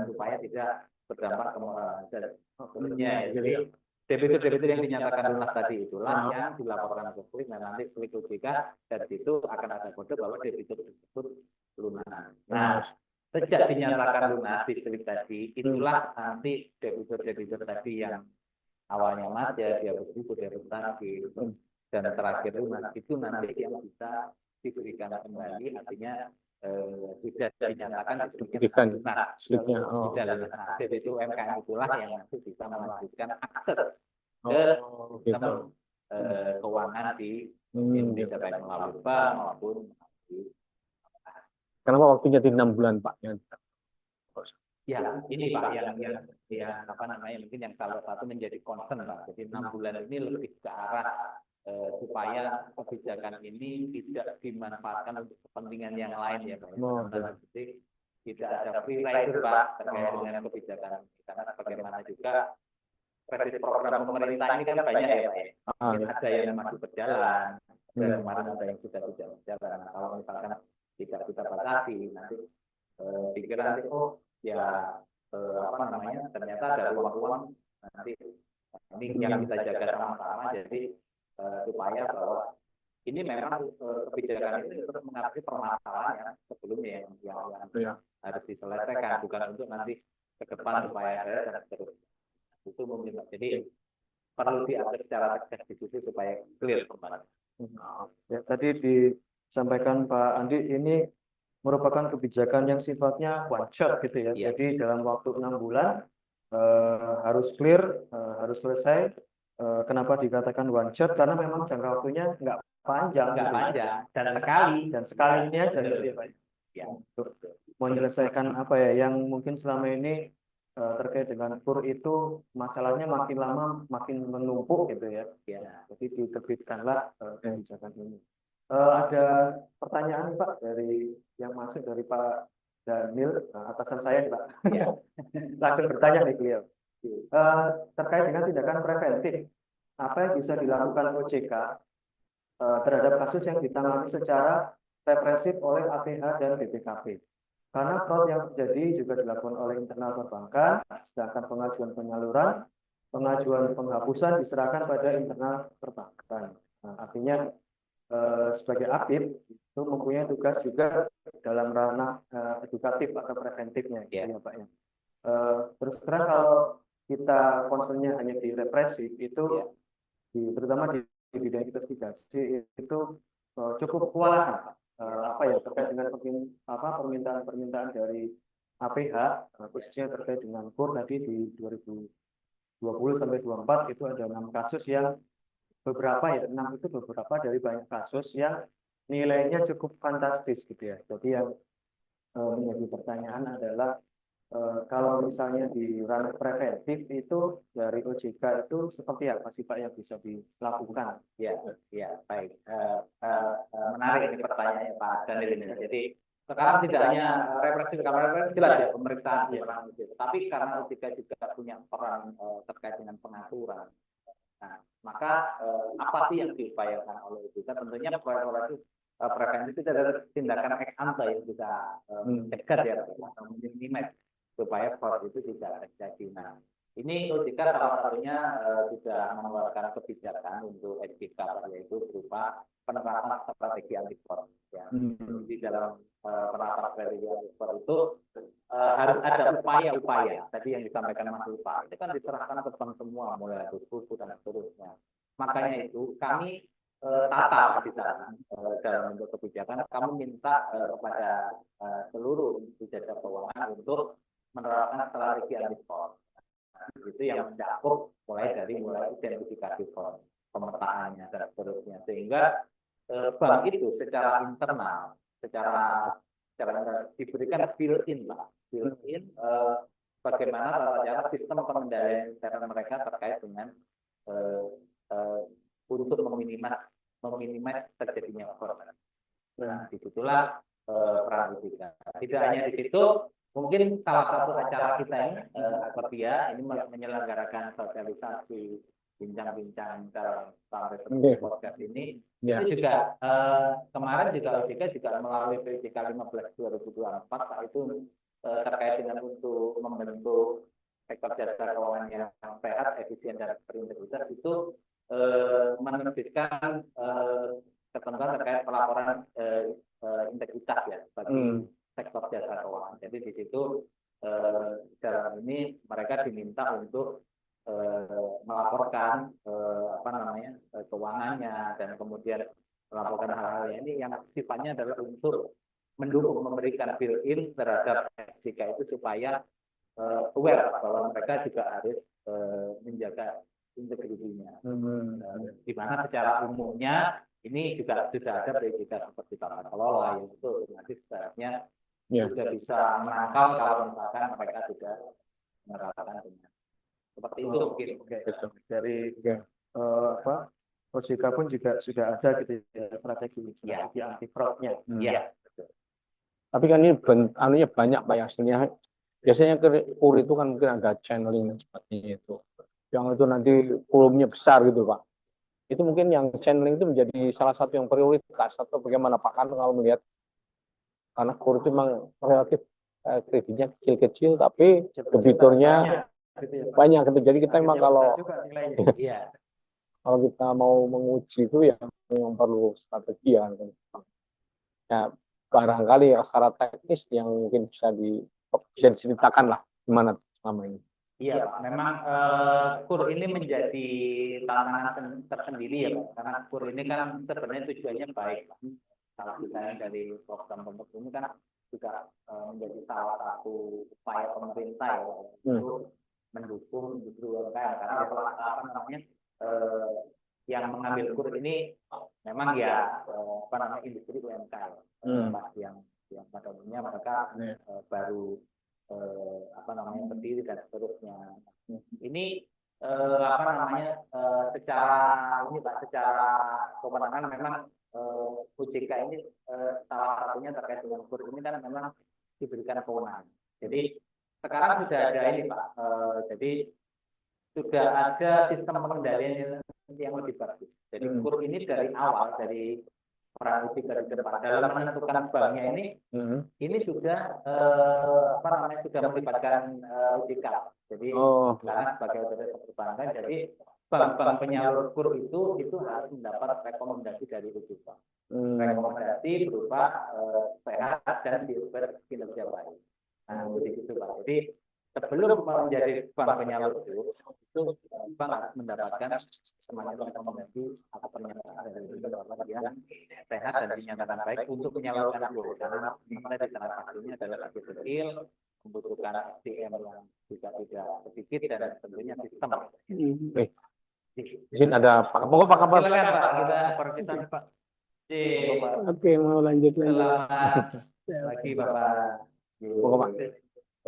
supaya tidak berdampak kemudiannya. Jadi debitur-debitur yang dinyatakan lunas tadi itulah yang dilaporkan ke slik. Nah, nanti slik OJK dari situ akan ada kode bahwa debitur tersebut lunas. Nah, sejak dinyatakan lunas di slik tadi, itulah nanti debitur-debitur tadi yang awalnya macet, dihapus buku, dihapus tagih, dan terakhir lunas itu nanti yang bisa diberikan kembali, artinya sudah dinyatakan sliknya. Nah, itu UMKM itulah yang nanti bisa melanjutkan akses ke sistem keuangan di Indonesia baik melalui bank maupun di. Kenapa waktunya di 6 bulan Pak? Ya, ini Pak yang apa namanya, mungkin yang salah satu menjadi concern Pak. Jadi 6 bulan ini lebih ke arah supaya kebijakan ini tidak dimanfaatkan untuk kepentingan yang lain ya Pak. Jadi tidak ada free rider Pak terkait dengan kebijakan ini. Karena bagaimana juga kredit program pemerintah ini kan banyak ya Pak ya. Mungkin ada yang masih berjalan, dan kemarin ada yang sudah tidak berjalan. Nah, kalau misalkan tidak kita batasi, nanti pikir nanti ya apa namanya, ternyata ada ruang-ruang nanti ini yang kita jaga sama-sama. Jadi supaya bahwa ini memang kebijakan ini untuk mengatasi permasalahan yang sebelumnya yang harus diselesaikan, bukan untuk nanti ke depan supaya ada dan terus itu mungkin. Jadi perlu diatur secara tegas di situ supaya clear kembali. Ya, tadi disampaikan Pak Andi, ini merupakan kebijakan yang sifatnya one shot gitu ya. Jadi dalam waktu 6 bulan harus clear, harus selesai. Kenapa dikatakan one shot? Karena memang jangka waktunya nggak panjang, dan sekali ini aja gitu ya Pak. Ya, untuk menyelesaikan apa ya yang mungkin selama ini terkait dengan KUR itu masalahnya makin lama makin menumpuk gitu ya. Jadi diterbitkanlah kebijakan ini. Ada pertanyaan Pak dari yang masuk dari Pak Daniel, atasan saya Pak. Langsung bertanya nih beliau. Terkait dengan tindakan preventif, apa yang bisa dilakukan OJK terhadap kasus yang ditangani secara represif oleh APH dan BPKP? Karena fraud yang terjadi juga dilakukan oleh internal perbankan, sedangkan pengajuan penyaluran, pengajuan penghapusan diserahkan pada internal perbankan. Nah, artinya sebagai APIP itu mempunyai tugas juga dalam ranah edukatif atau preventifnya, ya Pak ya. Terus terang kalau kita concernnya hanya di represif itu terutama di bidang investigasi itu cukup kewalahan apa ya terkait dengan permintaan dari APH khususnya terkait dengan KUR tadi di 2020 sampai 24 itu ada 6 kasus yang beberapa ya 6 itu beberapa dari banyak kasus yang nilainya cukup fantastis gitu ya. Jadi yang menjadi pertanyaan adalah kalau misalnya di ranah preventif itu dari OJK itu seperti apa sih Pak yang bisa dilakukan? Ya, ya, baik. Menarik ini pertanyaannya Pak Daniel ini. Jadi sekarang tidak hanya represif, karena represif jelas ya pemeriksaan di orang itu, tapi karena OJK juga punya peran terkait dengan pengaturan. Nah, maka apa sih yang diupayakan oleh OJK? Tentunya preventif itu adalah tindakan ex ante yang bisa mencegah ya atau minimize supaya fraud itu tidak terjadi. Nah, ini OJK salah satunya sudah mengeluarkan kebijakan untuk SPK yaitu berupa penerapan strategi anti fraud. Ya. Di dalam penerapan strategi anti fraud itu harus ada upaya-upaya. Tadi yang disampaikan Mas Lupa, itu kan diserahkan ke bank semua, mulai dari buku dan seterusnya. Makanya itu kami tata di sana dalam bentuk kebijakan. Kami minta kepada seluruh jasa keuangan untuk menerapkan strategi anti fraud. Itu yang mencakup mulai identifikasi fraud, pemetaannya dan seterusnya, sehingga bank itu secara internal diberikan built-in bagaimana tata cara sistem pengendalian intern mereka terkait dengan untuk meminimasi terjadinya fraud. Nah, disitulah peran OJK. Tidak hanya di situ, mungkin salah satu acara kita ini, Akpabia, ini menyelenggarakan sosialisasi bincang-bincang dalam sampai podcast ini. Itu juga kemarin juga OJK juga melalui PJK 15/2024 itu terkait dengan untuk membentuk sektor jasa keuangan yang sehat, efisien dan berintegritas itu menerbitkan ketentuan terkait pelaporan integritas ya bagi sektor jasa keuangan. Jadi di situ dalam ini mereka diminta untuk melaporkan keuangannya dan kemudian melaporkan hal-hal ini yang sifatnya adalah untuk mendukung memberikan built-in terhadap SJK itu supaya aware bahwa mereka juga harus menjaga integritinya. Di mana secara umumnya ini juga sudah ada PJK seperti tata kelola yang itu nanti sebenarnya juga bisa menangkal kalau misalkan mereka sudah menerapkan dengan seperti itu mungkin. Dari OJK pun juga sudah ada gitu ya strategi anti fraudnya. Iya. Tapi kan ini anunya banyak Pak ya, hasilnya. Biasanya KUR itu kan mungkin ada channeling seperti itu. Yang itu nanti volumenya besar gitu Pak. Itu mungkin yang channeling itu menjadi salah satu yang prioritas atau bagaimana Pak kan kalau melihat, karena KUR itu memang relatif kreditnya kecil-kecil tapi debiturnya banyak gitu. Jadi kita memang kalau kita mau menguji itu ya memang perlu strategi ya. Barangkali ya secara teknis yang mungkin bisa diceritakan lah gimana selama ini. Iya Pak, memang KUR ini menjadi tantangan tersendiri ya Pak, karena KUR ini kan sebenarnya tujuannya baik. Kalau kita dari program bentuk ini kan juga menjadi salah satu upaya pemerintah ya untuk mendukung industri UMKM, karena yang mengambil KUR ini memang ya industri UMKM yang pada umumnya mereka baru berdiri dan seterusnya. Ini secara kewenangan memang OJK ini salah satunya terkait dengan KUR ini kan memang diberikan kewenangan. Jadi sekarang sudah ada ini Pak. Jadi sudah ada sistem pengendalian yang lebih bagus. Jadi KUR ini dari awal dari peran OJK dari depan dalam menentukan banknya ini sudah sudah melibatkan OJK. Jadi karena sebagai otoritas perbankan, jadi bank-bank penyalur KUR itu harus mendapat rekomendasi dari OJK. Rekomendasi berupa sehat dan kinerja baik. Nah, di situ Pak. Jadi sebelum menjadi bank penyalur itu bank harus mendapatkan semacam rekomendasi atau pernyataan dari bank yang sehat dan dinyatakan baik untuk menyalurkan KUR. Karena di transaksinya adalah kecil, membutuhkan SDM yang juga tidak sedikit dan tentunya sistem. Izin ada Pak. Pokok Pak Kapal. Silakan Pak, kita Pak. Oke, mau lanjut lagi. Selamat pagi Bapak. Monggo, Pak.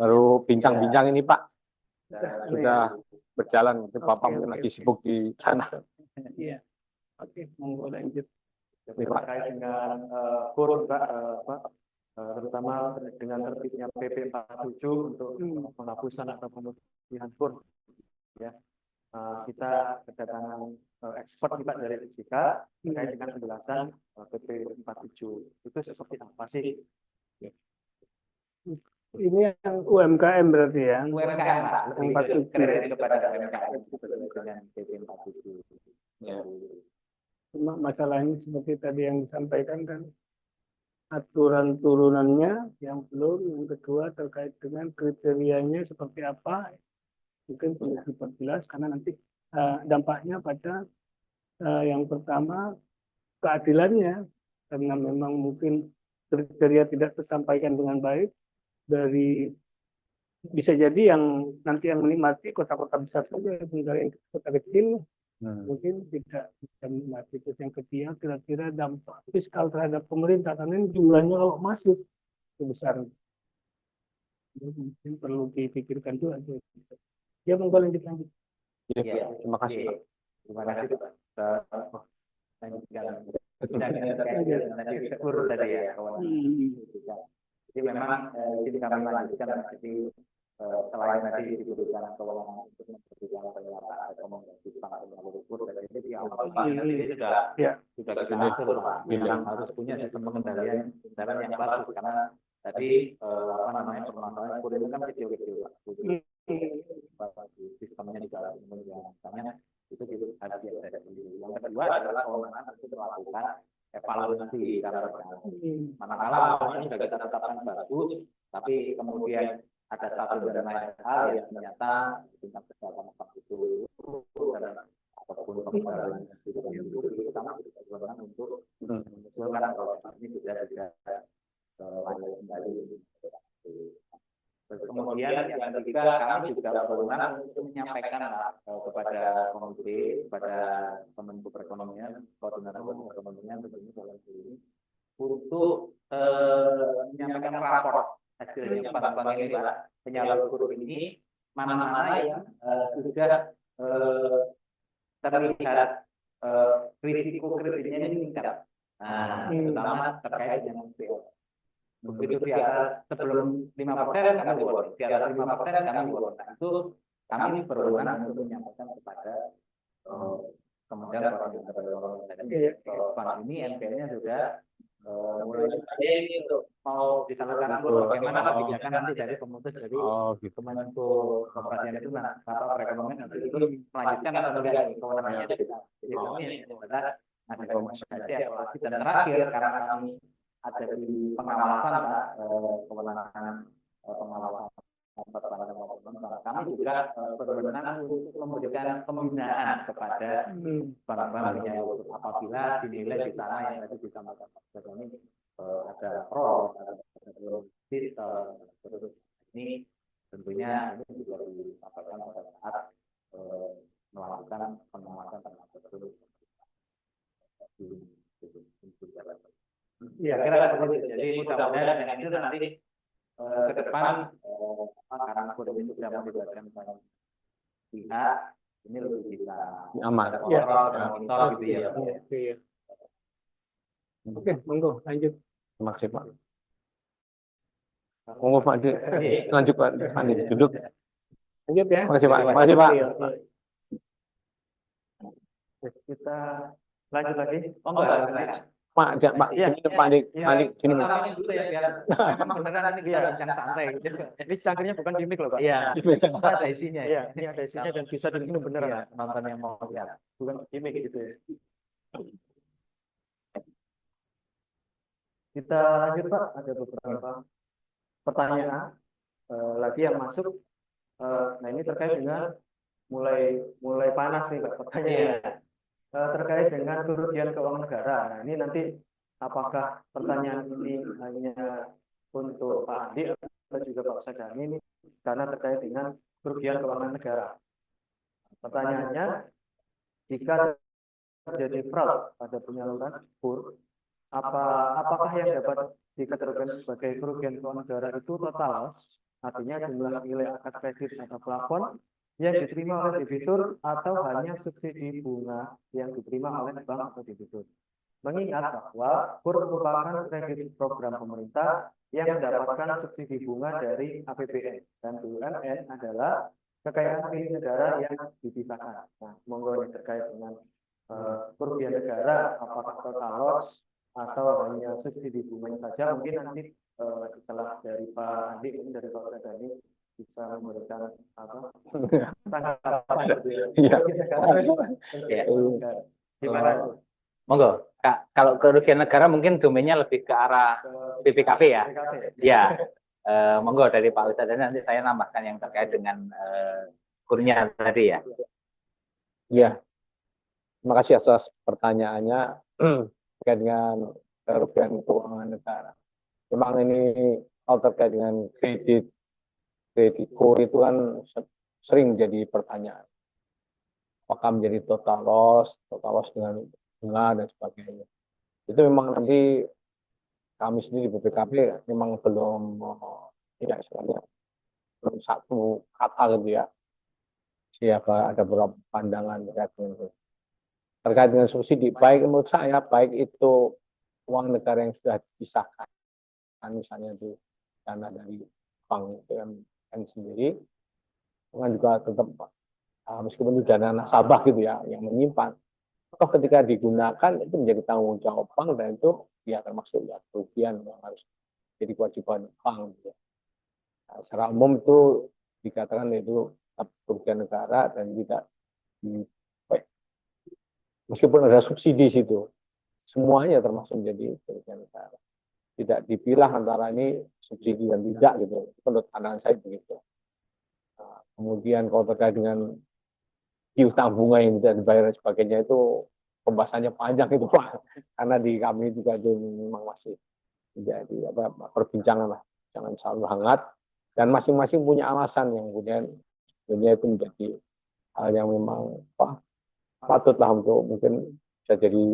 Baru bincang-bincang ini Pak, sudah berjalan. Bapak mungkin lagi sibuk di sana. Iya. Oke, monggo lanjut. Terkait dengan kur, Pak, terutama dengan terbitnya PP 47 untuk penghapusan atau pemulihan kur, ya. Kita kedatangan expert nih Pak dari OJK terkait dengan penjelasan PP 47 itu seperti apa sih? Ini yang UMKM berarti ya. UMKM Pak, lebih 47. kredit kepada UMKM sesuai dengan PP 47. Ya. Cuma masalahnya seperti tadi yang disampaikan kan, aturan turunannya yang belum, yang kedua terkait dengan kriterianya seperti apa, mungkin perlu diperjelas karena nanti dampaknya pada yang pertama keadilannya, karena memang mungkin kriteria tidak tersampaikan dengan baik dari, bisa jadi yang nanti yang menikmati kota-kota besar saja, sementara yang kota kecil mungkin tidak bisa menikmati. Terus yang ketiga, kira-kira dampak fiskal terhadap pemerintah, karena ini jumlahnya kalau masif besar, mungkin perlu dipikirkan juga. Ya, monggo lanjut. Ya, terima kasih Pak. Terima kasih Pak. Terkait kur tadi ya, kawan. Jadi memang ini kami lanjutkan. Jadi selain tadi diberikan kewenangan untuk memberikan penerapan rekomendasi pengambilan kur, jadi di awal ini sudah kita atur Pak. Memang harus punya sistem pengendalian yang bagus karena tadi permasalahan kur ini kan kecil-kecil Pak. Sistemnya di dalam misalnya itu harus diada sendiri. Yang kedua adalah kewenangan untuk melakukan evaluasi secara berkala. Manakala sudah kita tetapkan bagus, tapi kemudian ada satu dan lain hal yang ternyata tingkat kesehatan itu dan ataupun pengendalian itu sama kewenangan untuk menyesuaikan proses ini sudah lanjut kembali. Kemudian yang ketiga, kami juga berwenang untuk menyampaikan kepada komite, kepada Kemenko Perekonomian, Koordinator Perekonomian tentunya dalam ini untuk menyampaikan rapor hasilnya bank-bank ini Pak, penyalur kur ini mana-mana yang sudah terlihat risiko kreditnya ini meningkat. Nah, terutama terkait dengan NPL. Begitu di atas sebelum 5% kami boleh, di atas 5% kami boleh. Nah, itu kami berwenang untuk menyampaikan kepada Kementerian Koordinator Bank ini NPL-nya sudah mulai untuk mau disalurkan bagaimana kebijakan nanti dari pemutus dari Kemenko Koperasian itu atau perekonomian nanti itu melanjutkan atau enggak kewenangannya. Jadi kami ada komunikasi evaluasi dan terakhir karena kami ada di pengawasan kewenangan pengawasan kami juga berwenang untuk memberikan pembinaan kepada bank-bank penyalur apabila dinilai di sana yang tadi disampaikan ini ada fraud, ada terus ini tentunya ini juga disampaikan pada saat melakukan pengawasan terhadap ya, kira-kira begitu. Jadi mudah-mudahan dengan itu nanti ke depan karena kur ini sudah melibatkan banyak pihak, ini lebih bisa aman. Kontrol gitu ya. Oke, monggo lanjut. Terima kasih Pak. Monggo Pak, lanjut Pak, duduk. Lanjut ya. Terima kasih Pak. Terima kasih Pak. Kita lanjut lagi. Oh enggak. Pak, Pak, ini Pak Dik, sini. Dulu ya biar sama beneran ini kita bincang santai. Ini cangkirnya bukan gimmick loh Pak. Iya. Ada isinya. Iya, ini ada isinya dan bisa diminum beneran. Nonton yang mau lihat. Bukan gimmick gitu ya. Kita lanjut Pak, ada beberapa pertanyaan lagi yang masuk. Nah ini terkait dengan mulai panas nih Pak pertanyaannya. Terkait dengan kerugian keuangan negara. Nah, ini nanti apakah pertanyaan ini hanya untuk Pak Andi atau juga Pak Sadani ini karena terkait dengan kerugian keuangan negara. Pertanyaannya, jika terjadi fraud pada penyaluran kur, apakah yang dapat dikategorikan sebagai kerugian keuangan negara itu total loss, artinya jumlah nilai akad kredit atau plafon yang diterima oleh debitur atau hanya subsidi bunga yang diterima oleh bank atau debitur. Mengingat bahwa KUR merupakan kredit program pemerintah yang mendapatkan subsidi bunga dari APBN dan BUMN adalah kekayaan milik negara yang dipisahkan. Nah, monggo ini terkait dengan kerugian negara, apakah total loss atau hanya subsidi bunganya saja. Mungkin nanti setelah dari Pak Andi, mungkin dari Pak Dhani bisa memberikan tanggapan kerugian negara. Gimana? Monggo, Kak, kalau kerugian negara mungkin domainnya lebih ke arah BPKP ya. Ya, monggo dari Pak Ustadz, dan nanti saya nambahkan yang terkait dengan kurnya tadi ya. Ya, terima kasih atas pertanyaannya terkait dengan kerugian keuangan negara. Memang ini kalau terkait dengan kredit KUR itu kan sering jadi pertanyaan. Apakah menjadi total loss dengan bunga dan sebagainya. Itu memang nanti kami sendiri BPKP memang belum tidak istilahnya belum satu kata gitu ya. Siapa ada beberapa pandangan terkait dengan subsidi. Baik menurut saya, baik itu uang negara yang sudah dipisahkan, misalnya itu dana dari bank BUMN sendiri, dengan juga tetap meskipun itu dana nasabah gitu ya yang menyimpan. Toh ketika digunakan itu menjadi tanggung jawab bank dan itu ya termasuk ya kerugian yang harus jadi kewajiban bank. Gitu. Nah, secara umum itu dikatakan itu kerugian negara dan tidak meskipun ada subsidi situ semuanya termasuk menjadi kerugian negara. Tidak dipilah antara ini subsidi dan tidak gitu. Menurut pandangan saya begitu. Nah, kemudian kalau terkait dengan piutang bunga yang tidak dibayar dan sebagainya itu pembahasannya panjang itu Pak, karena di kami juga itu memang masih menjadi perbincangan lah, jangan selalu hangat dan masing-masing punya alasan yang kemudian itu menjadi hal yang memang patutlah untuk mungkin bisa jadi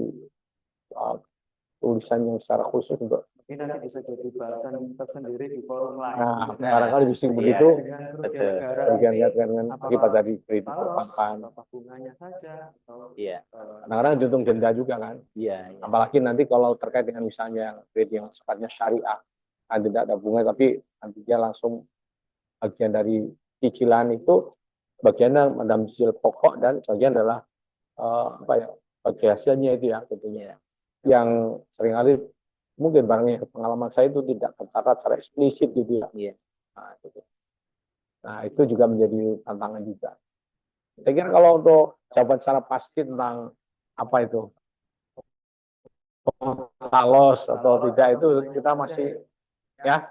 tulisan yang secara khusus untuk ini nanti bisa jadi bahasan tersendiri di forum lain. Nah, barangkali bisa begitu. Kerugian dengan akibat dari kredit perbankan. Apa bunganya saja? Iya. Kadang-kadang dihitung denda juga kan. Iya. Apalagi nanti kalau terkait dengan misalnya kredit yang sifatnya syariah, tidak ada bunga tapi nanti dia langsung bagian dari cicilan itu bagiannya dalam cicil pokok dan bagian adalah bagi hasilnya itu ya tentunya. Yang seringkali mungkin barangnya pengalaman saya itu tidak tercatat secara eksplisit gitu ya. Iya. Nah, itu juga menjadi tantangan juga. Saya kira kalau untuk jawaban secara pasti tentang apa itu total loss atau tidak itu kita masih ya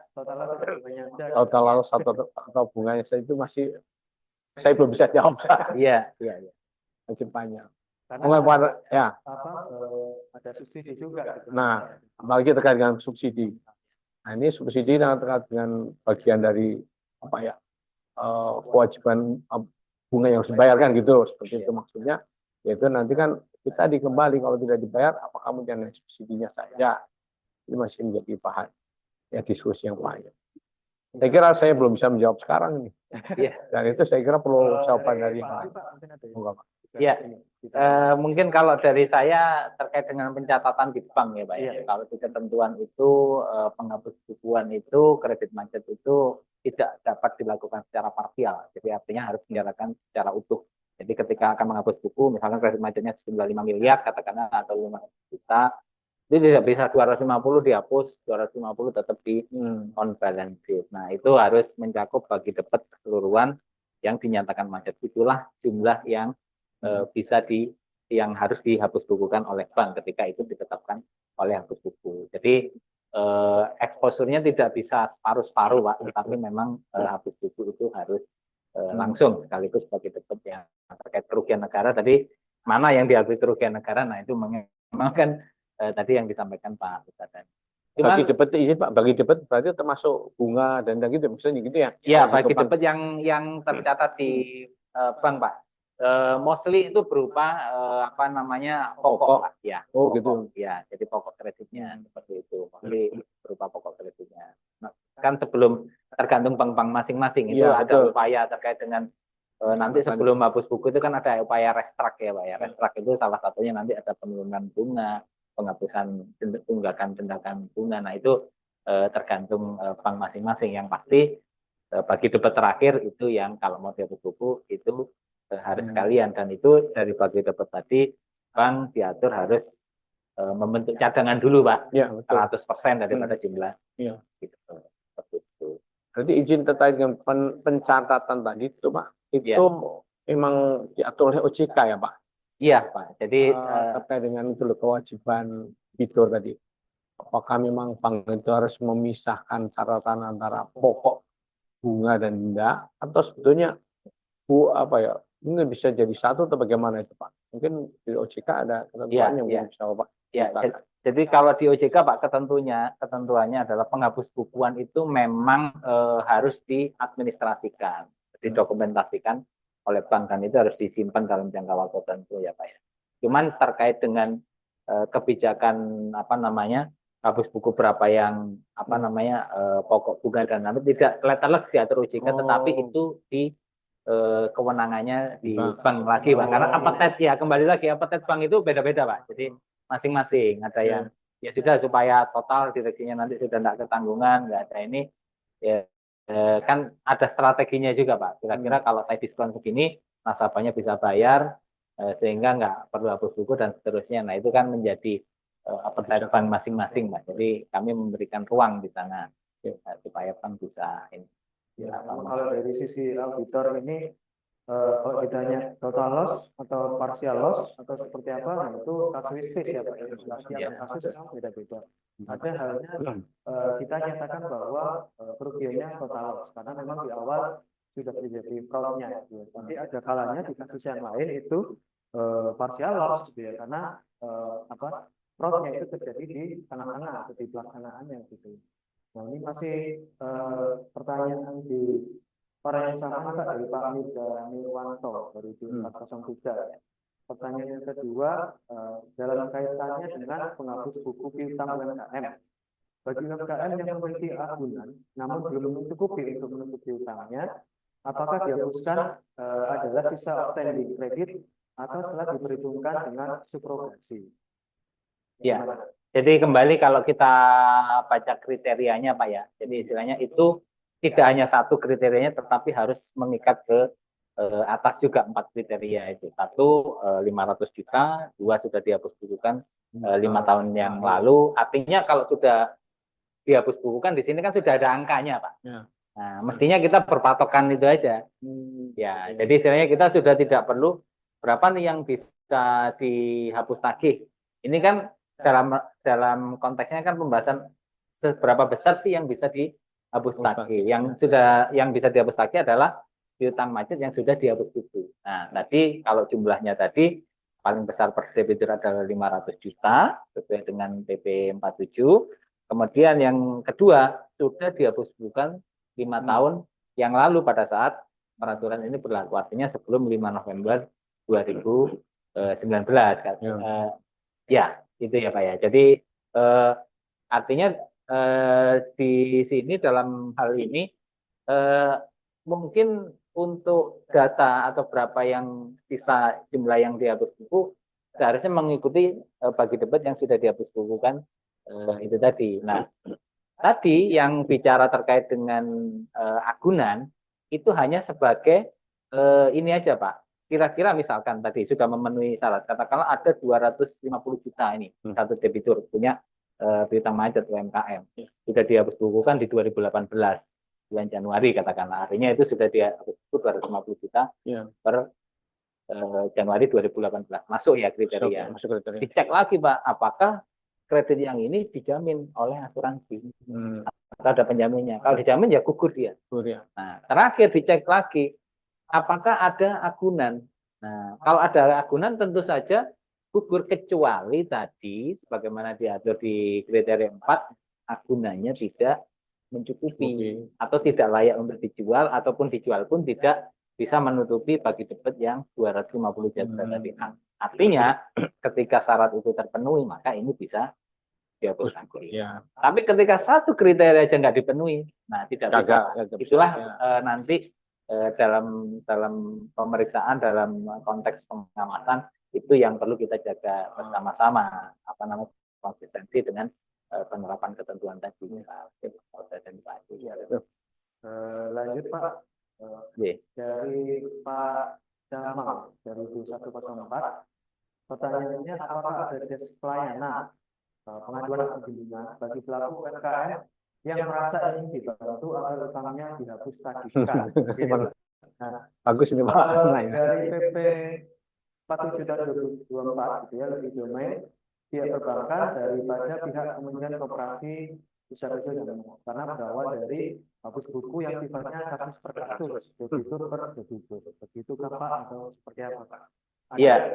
total loss atau bunganya saya itu masih saya belum bisa jawab. Iya. Masih banyak. Karena ada subsidi juga. Gitu. Nah, apalagi terkait dengan subsidi. Nah, ini subsidi terkait dengan bagian dari kewajiban bunga yang harus dibayarkan gitu, seperti itu maksudnya. Yaitu nanti kan kita dikembali kalau tidak dibayar, apakah kemudian subsidinya saja? Ini masih menjadi bahan ya diskusi yang lain. Saya kira saya belum bisa menjawab sekarang ini. Dan itu saya kira perlu jawaban dari yang lain. Iya, mungkin kalau dari saya terkait dengan pencatatan di bank ya Pak. Ya. Kalau di ketentuan itu penghapus bukuan itu kredit macet itu tidak dapat dilakukan secara parsial. Jadi artinya harus dijalankan secara utuh. Jadi ketika akan menghapus buku, misalkan kredit macetnya sejumlah 5 miliar katakanlah atau 5 juta, itu tidak bisa 250 dihapus, 250 tetap di on balance sheet. Nah itu harus mencakup bagi dapat keseluruhan yang dinyatakan macet. Itulah jumlah yang bisa yang harus dihapus bukukan oleh bank ketika itu ditetapkan oleh hapus buku. Jadi eksposurnya tidak bisa separuh-separuh Pak, tetapi memang hapus buku itu harus langsung sekaligus bagi tetap yang terkait kerugian negara. Tadi mana yang diakui kerugian negara, nah itu memang kan tadi yang disampaikan Pak Ustadz. Bagi debit berarti termasuk bunga dan gitu maksudnya gitu ya? Iya, bagi debit yang tercatat di bank Pak. mostly itu berupa apa namanya pokok lah, ya. Oh, Pokok, gitu. ya. Jadi pokok kreditnya seperti itu. Mostly berupa pokok kreditnya. Nah, kan sebelum tergantung bank-bank masing-masing itu Iya, ada betul. upaya terkait dengan nanti sebelum hapus buku itu kan ada upaya restruct ya Pak ya. Restruct itu salah satunya nanti ada penurunan bunga, penghapusan tunggakan bunga. Nah itu tergantung bank masing-masing. Yang pasti bagi debat terakhir itu yang kalau mau dihapus buku itu harus sekalian, dan itu dari bagi debat tadi bank diatur harus membentuk cadangan dulu Pak, Ya, betul. 100% daripada jumlah. Iya. Gitu. Seperti itu. Berarti izin terkait dengan pencatatan tadi itu Pak, itu Ya. memang diatur oleh OJK ya Pak? Iya Pak. Jadi terkait dengan itu loh, kewajiban debitur tadi. Apakah memang bank itu harus memisahkan catatan antara pokok, bunga dan denda, atau sebetulnya mungkin bisa jadi satu atau bagaimana itu Pak? Mungkin di OJK ada ketentuannya mungkin bisa Pak. Ya, jadi kalau di OJK Pak ketentuannya adalah penghapus bukuan itu memang harus diadministrasikan, didokumentasikan oleh bank, dan itu harus disimpan dalam jangka waktu tertentu ya Pak ya. Cuman terkait dengan kebijakan apa namanya hapus buku berapa yang apa namanya pokok bunga dan nanti tidak letterless diatur OJK, tetapi itu di kewenangannya di bank lagi Pak, karena appetite ya kembali lagi appetite bank itu beda-beda Pak. Jadi masing-masing ada yang ya sudah supaya total direksinya nanti sudah tidak ketanggungan, nggak ada ini ya kan ada strateginya juga Pak. Kira-kira kalau saya diskon segini nasabahnya bisa bayar sehingga nggak perlu hapus buku dan seterusnya. Nah itu kan menjadi appetite bank masing-masing Pak. Jadi kami memberikan ruang di sana supaya bank bisa ini. Ya, kalau dari sisi auditor ini kalau ditanya total loss atau partial loss atau seperti apa, nah itu kasuistis ya Pak. Setiap kasus beda-beda. Ada halnya kita nyatakan bahwa kerugiannya total loss karena memang di awal sudah terjadi fraudnya. Gitu. Tapi ada kalanya di kasus yang lain itu partial loss gitu ya, karena fraudnya itu terjadi di tengah-tengah atau di pelaksanaannya gitu. Nah ini masih pertanyaan di para yang sama Pak dari Pak Mirza Nirwanto dari 403. Pertanyaan yang kedua dalam kaitannya dengan penghapus buku piutang UMKM. Bagi UMKM yang memiliki agunan namun belum mencukupi untuk menutup piutangnya, apakah dihapuskan adalah sisa outstanding kredit atau setelah diperhitungkan dengan subrogasi? Ya. Jadi kembali kalau kita baca kriterianya Pak ya. Jadi istilahnya itu tidak hanya satu kriterianya, tetapi harus mengikat ke atas juga 4 kriteria itu. 1 500 juta, 2 sudah dihapus bukukan 5 tahun yang lalu. Artinya kalau sudah dihapus bukukan di sini kan sudah ada angkanya Pak. Ya. Nah, mestinya kita berpatokan itu aja. Ya, jadi istilahnya kita sudah tidak perlu berapa nih yang bisa dihapus tagih. Ini kan dalam konteksnya kan pembahasan seberapa besar sih yang bisa dihapus tagih. Yang bisa dihapus tagih adalah piutang macet yang sudah dihapus buku. Nah, tadi kalau jumlahnya tadi paling besar per debitur adalah 500 juta sesuai dengan PP 47. Kemudian yang kedua sudah dihapus bukukan 5 tahun yang lalu pada saat peraturan ini berlaku, artinya sebelum 5 November 2019 kan. Ya, itu ya Pak ya. Jadi artinya di sini dalam hal ini mungkin untuk data atau berapa yang sisa jumlah yang dihapus buku seharusnya mengikuti bagi debat yang sudah dihapus buku kan itu tadi. Nah, tadi yang bicara terkait dengan agunan itu hanya sebagai ini aja Pak. Kira-kira misalkan tadi sudah memenuhi syarat, katakanlah ada 250 juta ini satu debitur punya piutang macet UMKM, sudah dihapus bukukan di 2018 bulan Januari katakanlah, artinya itu sudah dihapus 250 juta per Januari 2018, masuk ya kriteria. Dicek lagi Pak, apakah kredit yang ini dijamin oleh asuransi atau ada penjaminnya. Kalau dijamin ya gugur dia. Nah, terakhir dicek lagi apakah ada agunan. Nah, kalau ada agunan tentu saja gugur, kecuali tadi sebagaimana diatur di kriteria 4, agunannya tidak mencukupi atau tidak layak untuk dijual, ataupun dijual pun tidak bisa menutupi bagi debit yang 250 juta tadi. Artinya ketika syarat itu terpenuhi maka ini bisa dihapuskan. Ya. Tapi ketika satu kriteria aja nggak dipenuhi, nah tidak bisa. Itulah nanti dalam pemeriksaan, dalam konteks pengamatan itu yang perlu kita jaga bersama-sama, apa namanya, konsistensi dengan penerapan ketentuan tadi. Lanjut Pak. Dari Pak Jamal dari 2104, pertanyaannya apakah ada tes pelayanan pengajuan perizinan bagi pelaku UMKM yang merasa ingin dibantu agar utangnya dihapus tagihkan. Nah, bagus ini Pak. Dari PP 47 tahun 2024 gitu ya, lebih domain pihak perbankan daripada pihak Kementerian Koperasi Usaha Kecil dan Menengah, karena berawal dari hapus buku yang sifatnya kasus per kasus, debitur per debitur. Begitu Pak atau seperti apa Pak? Iya.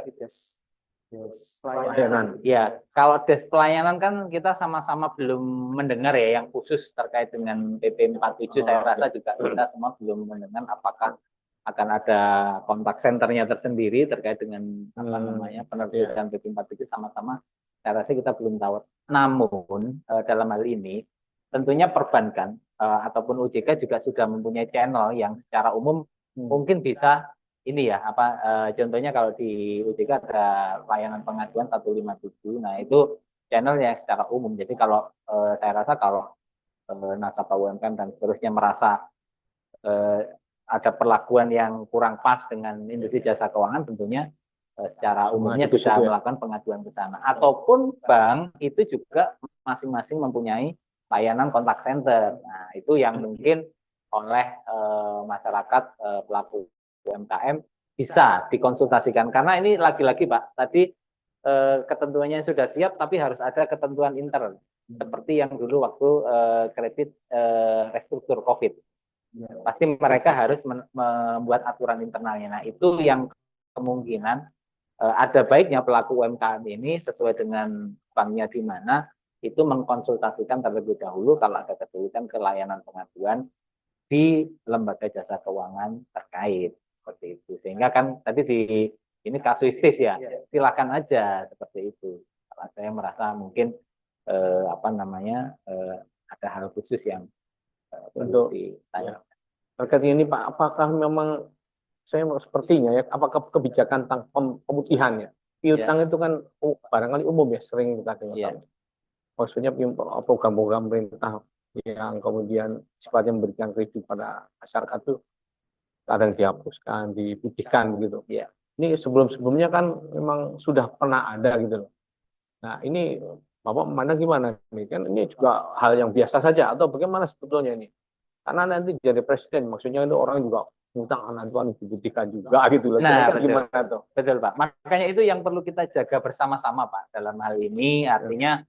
Pelayanan. Ya, kalau des pelayanan kan kita sama-sama belum mendengar ya yang khusus terkait dengan PP 47. Saya rasa juga kita semua belum mendengar apakah akan ada kontak centernya tersendiri terkait dengan apa namanya penerbitan PP 47 sama-sama. Saya rasa kita belum tahu. Namun dalam hal ini tentunya perbankan ataupun OJK juga sudah mempunyai channel yang secara umum mungkin bisa ini ya apa contohnya kalau di OJK ada layanan pengaduan 157. Nah, itu channel yang secara umum. Jadi kalau saya rasa kalau nasabah UMKM dan seterusnya merasa ada perlakuan yang kurang pas dengan industri jasa keuangan, tentunya secara umumnya bisa melakukan pengaduan ke sana. Ataupun bank itu juga masing-masing mempunyai layanan kontak center. Nah, itu yang mungkin oleh masyarakat pelaku UMKM bisa dikonsultasikan. Karena ini lagi-lagi Pak, tadi ketentuannya sudah siap, tapi harus ada ketentuan intern. Seperti yang dulu waktu kredit restruktur COVID. Pasti mereka harus membuat aturan internalnya. Nah, itu yang kemungkinan ada baiknya pelaku UMKM ini sesuai dengan banknya di mana itu mengkonsultasikan terlebih dahulu kalau ada kesulitan ke layanan pengaduan di lembaga jasa keuangan terkait seperti itu. Sehingga kan tadi ini kasuistis ya, silakan aja seperti itu. Kalau saya merasa mungkin apa namanya ada hal khusus yang perlu ditanya. Terkait ini Pak, apakah memang saya sepertinya ya, apakah kebijakan tentang pemutihan ya, piutang itu kan barangkali umum ya, sering kita dengar. Maksudnya program-program pemerintah yang kemudian sifatnya memberikan kredit pada masyarakat itu kadang dihapuskan, diputihkan gitu. Ini sebelum-sebelumnya kan memang sudah pernah ada gitu loh. Nah, ini Bapak memandang gimana? Ini kan ini juga hal yang biasa saja atau bagaimana sebetulnya ini? Karena nanti jadi presiden, maksudnya itu orang juga utang anak Tuhan dibuktikan juga gitu loh. Nah, gimana tuh? Betul Pak. Makanya itu yang perlu kita jaga bersama-sama Pak dalam hal ini. Artinya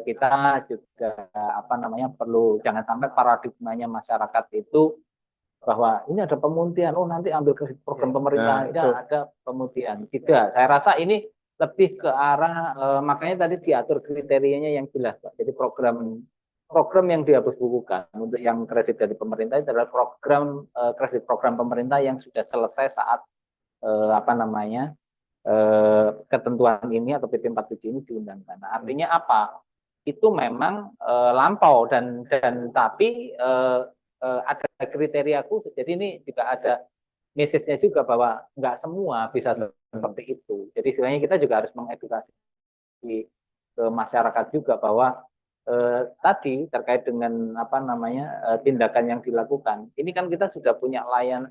kita juga apa namanya perlu jangan sampai paradigmanya masyarakat itu bahwa ini ada pemutihan, oh nanti ambil ke program pemerintah ada pemutihan. Tidak, saya rasa ini lebih ke arah makanya tadi diatur kriterianya yang jelas Pak. Jadi program yang dihapus bukukan untuk yang kredit dari pemerintah itu adalah program kredit program pemerintah yang sudah selesai saat apa namanya ketentuan ini atau PP 47 ini diundangkan. Nah, artinya apa? Itu memang lampau dan tapi ada kriteria khusus. Jadi ini juga ada message-nya juga bahwa nggak semua bisa seperti itu. Jadi istilahnya kita juga harus mengedukasi ke masyarakat juga bahwa tadi terkait dengan apa namanya tindakan yang dilakukan. Ini kan kita sudah punya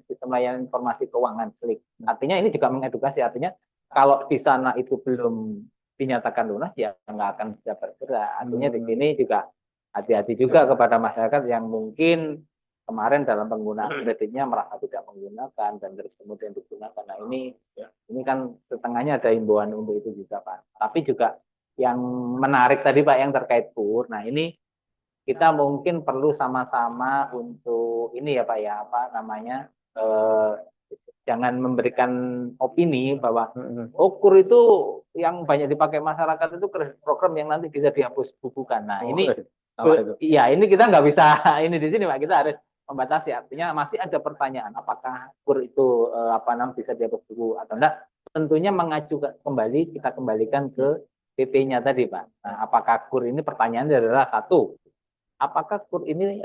sistem layanan informasi keuangan SLIK. Artinya ini juga mengedukasi. Artinya kalau di sana itu belum dinyatakan lunas ya nggak akan bisa bergerak. Artinya di sini juga hati-hati juga kepada masyarakat yang mungkin kemarin dalam penggunaan kreditnya merasa tidak menggunakan dan terus kemudian digunakan. Nah ini kan setengahnya ada himbauan untuk itu juga Pak. Tapi juga yang menarik tadi Pak yang terkait KUR. Nah ini kita mungkin perlu sama-sama untuk ini ya Pak ya apa namanya jangan memberikan opini bahwa KUR itu yang banyak dipakai masyarakat itu program yang nanti bisa dihapus bukukan. Nah ini iya ini kita nggak bisa ini di sini Pak, kita harus membatasi, artinya masih ada pertanyaan apakah KUR itu apa namanya bisa dihapus dulu atau enggak. Tentunya mengacu kembali, kita kembalikan ke PP-nya tadi, Pak. Nah, apakah KUR ini, pertanyaannya adalah satu, apakah KUR ini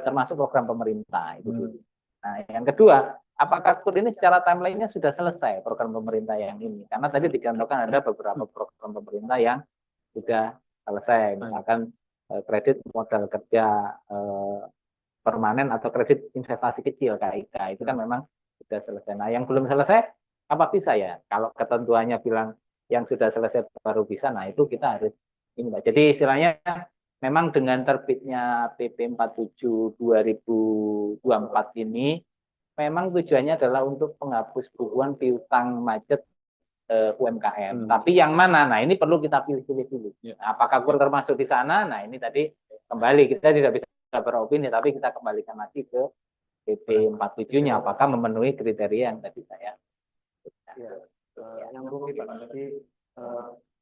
termasuk program pemerintah itu dulu. Nah, yang kedua, apakah KUR ini secara timeline-nya sudah selesai program pemerintah yang ini? Karena tadi dicontohkan ada beberapa program pemerintah yang sudah selesai, misalkan kredit modal kerja permanen atau kredit investasi kecil KIK itu kan memang sudah selesai. Nah, yang belum selesai apa bisa ya? Kalau ketentuannya bilang yang sudah selesai baru bisa, nah itu kita harus ini, Pak. Jadi istilahnya memang dengan terbitnya PP 47 2024 ini memang tujuannya adalah untuk penghapus bukuan piutang macet UMKM. Tapi yang mana? Nah, ini perlu kita pilih-pilih dulu. Apakah KUR termasuk di sana? Nah, ini tadi kembali kita tidak bisa beropini, tapi kita kembalikan lagi ke PP 47-nya apakah memenuhi kriteria yang tadi saya yang rumit Pak. Jadi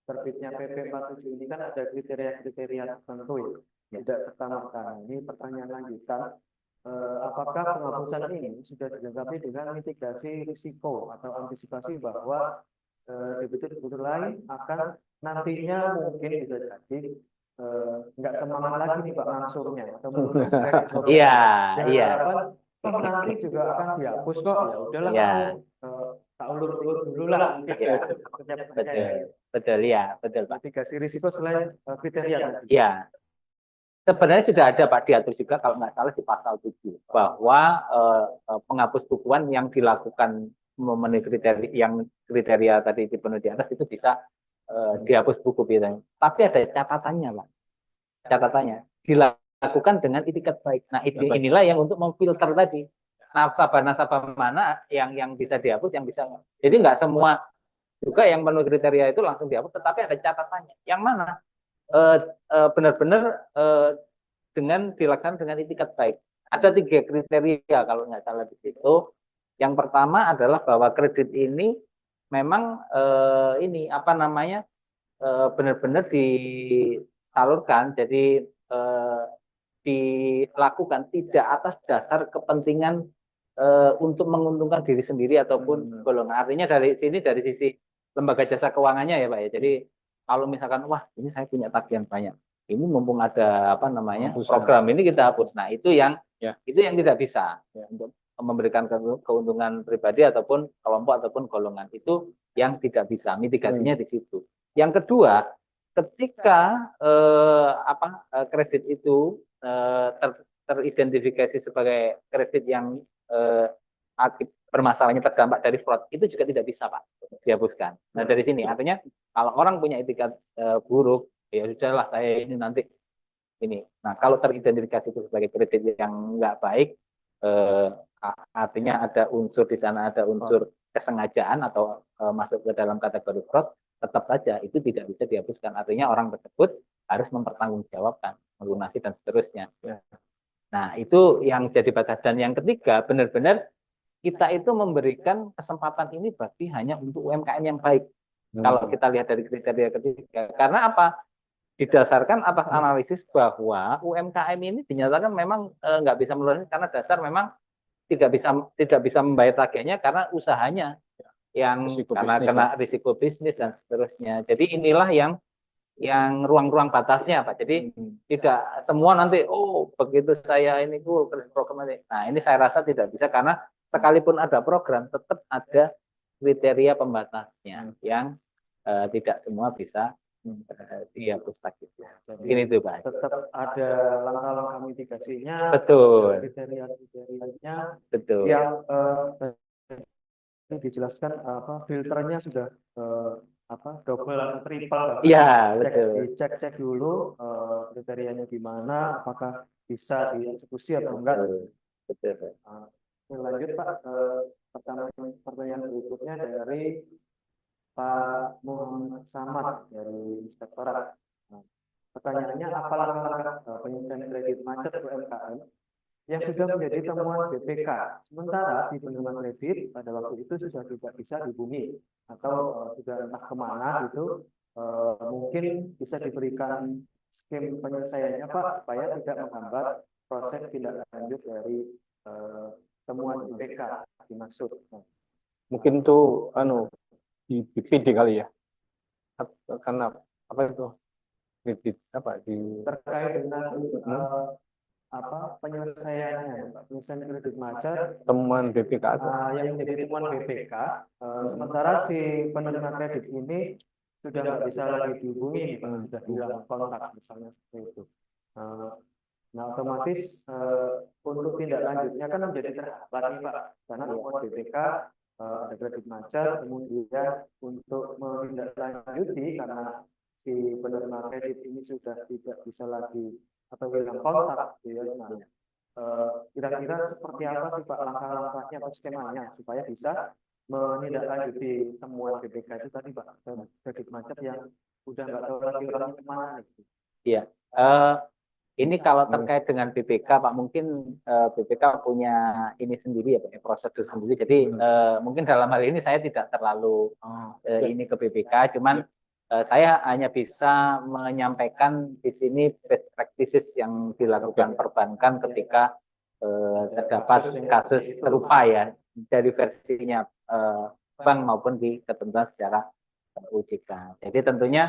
terbitnya PP 47 ini kan ada kriteria-kriteria tertentu ya, tidak serta-merta. Ini pertanyaan lanjutan, apakah penghapusan ini sudah dilengkapi dengan mitigasi risiko atau antisipasi bahwa debitur-debitur lain akan nantinya mungkin bisa jadi nggak semangat lagi nih Pak ngangsurnya atau iya nanti juga akan dihapus kok, ya udahlah tak ulur-ulur dulu lah mungkin betul ya, betul Pak. Mitigasi risiko selain kriteria tadi. Ya, sebenarnya sudah ada Pak, diatur juga kalau nggak salah di pasal 7 bahwa penghapus bukuan yang dilakukan memenuhi kriteria tadi dipenuhi di atas itu bisa dihapus buku piutang. Tapi ada catatannya Pak. Catatannya dilakukan dengan itikat baik. Nah, inilah yang untuk memfilter tadi nasabah-nasabah mana yang bisa dihapus, yang bisa. Jadi nggak semua juga yang penuh kriteria itu langsung dihapus, tetapi ada catatannya. Yang mana benar-benar dengan dilaksanakan dengan itikat baik. Ada 3 kriteria kalau nggak salah di situ. Yang pertama adalah bahwa kredit ini memang ini apa namanya benar-benar disalurkan, jadi dilakukan tidak atas dasar kepentingan untuk menguntungkan diri sendiri ataupun golongan. Artinya dari sisi lembaga jasa keuangannya ya Pak ya. Jadi kalau misalkan wah ini saya punya tagihan banyak, ini mumpung ada apa namanya program ini kita hapus. Nah itu yang tidak bisa untuk memberikan keuntungan pribadi ataupun kelompok ataupun golongan, itu yang tidak bisa. Mitigasinya di situ. Yang kedua, ketika kredit itu teridentifikasi sebagai kredit yang permasalahannya terdampak dari fraud, itu juga tidak bisa Pak dihapuskan. Nah dari sini artinya kalau orang punya etikat buruk, ya sudahlah saya ini nanti ini. Nah kalau teridentifikasi itu sebagai kredit yang nggak baik, artinya ada unsur di sana, ada unsur kesengajaan atau masuk ke dalam kategori fraud, tetap saja itu tidak bisa dihapuskan. Artinya orang tersebut harus mempertanggungjawabkan, melunasi dan seterusnya. Nah itu yang jadi batas. Dan yang ketiga, benar-benar kita itu memberikan kesempatan ini bagi hanya untuk UMKM yang baik. Kalau kita lihat dari kriteria ketiga, karena apa? Didasarkan atas analisis bahwa UMKM ini dinyatakan memang nggak bisa melunasi karena dasar memang tidak bisa membayar tagihannya karena usahanya yang karena kena risiko bisnis dan seterusnya. Jadi inilah yang ruang-ruang batasnya Pak. Jadi tidak semua nanti begitu saya ini program ini. Nah ini saya rasa tidak bisa karena sekalipun ada program tetap ada kriteria pembatasnya yang tidak semua bisa dihapus tagihannya. Ini tuh Pak. Tetap ada langkah-langkah mitigasinya. Betul. Kriteria-kriterianya. Betul. Yang dijelaskan filternya sudah double atau triple. Iya betul. Dicek dulu kriterianya gimana, apakah bisa dieksekusi atau enggak. Betul. Lanjut Pak, pertanyaan berikutnya dari Pak Muhammad Samad dari Inspektorat. Pertanyaannya, apa langkah-langkah penyelesaian kredit macet UMKM yang sudah menjadi temuan BPK, sementara si penerima kredit pada waktu itu sudah tidak bisa dihubungi atau sudah entah kemana gitu, mungkin bisa diberikan skema penyelesaiannya Pak supaya tidak menghambat proses tindak lanjut dari temuan BPK dimaksud. Mungkin tuh di BPD kali ya. Karena apa itu? Terkait dengan penyelesaiannya, Pak. Misalnya kredit macet, temuan BPK itu. yang menjadi temuan BPK, sementara si penerima kredit ini sudah nggak bisa lagi dihubungi, Pak. Sudah hilang kontak misalnya seperti itu. Nah, otomatis untuk tindak lanjutnya kan menjadi terhambat nih, Pak, karena temuan BPK ada kredit macet, kemudian untuk menindaklanjuti karena si penerima kredit ini sudah tidak bisa lagi atau hilang kontak, gitu ya. Nah, kira-kira seperti apa sih Pak langkah-langkahnya atau skemanya supaya bisa menindaklanjuti temuan BPK itu tadi Pak, kredit macet yang udah nggak tahu lagi orangnya kemana gitu. Iya. Ini kalau terkait dengan BPK, Pak, mungkin BPK punya ini sendiri ya, Pak, prosedur sendiri. Jadi mungkin dalam hal ini saya tidak terlalu ini ke BPK, cuman saya hanya bisa menyampaikan di sini best practices yang dilakukan perbankan ketika terdapat kasus serupa ya dari versinya bank maupun di ketentuan secara OJK. Jadi tentunya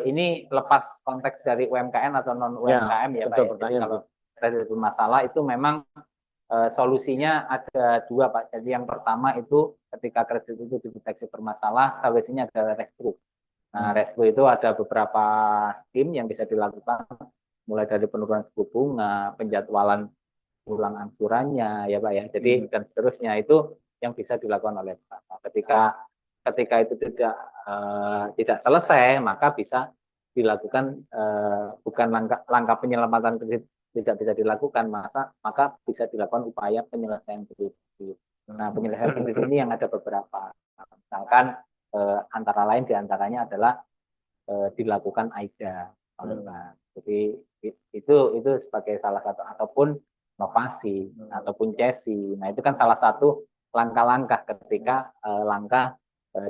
ini lepas konteks dari UMKM atau non UMKM ya Pak. Jadi kalau kredit bermasalah itu memang solusinya ada dua Pak. Jadi yang pertama itu ketika kredit itu dideteksi bermasalah, solusinya adalah restru. Nah, restru itu ada beberapa skim yang bisa dilakukan, mulai dari penurunan suku bunga, penjadwalan ulang angsurannya ya Pak ya. Jadi dan seterusnya itu yang bisa dilakukan oleh Pak. Ketika itu tidak selesai, maka bisa dilakukan bukan langkah penyelamatan kredit tidak bisa dilakukan, maka bisa dilakukan upaya penyelesaian kredit. Nah, penyelesaian kredit ini yang ada beberapa, misalkan antara lain diantaranya adalah dilakukan AIDA. Nah, jadi itu sebagai salah satu, ataupun novasi ataupun CESI. Nah, itu kan salah satu langkah-langkah ketika langkah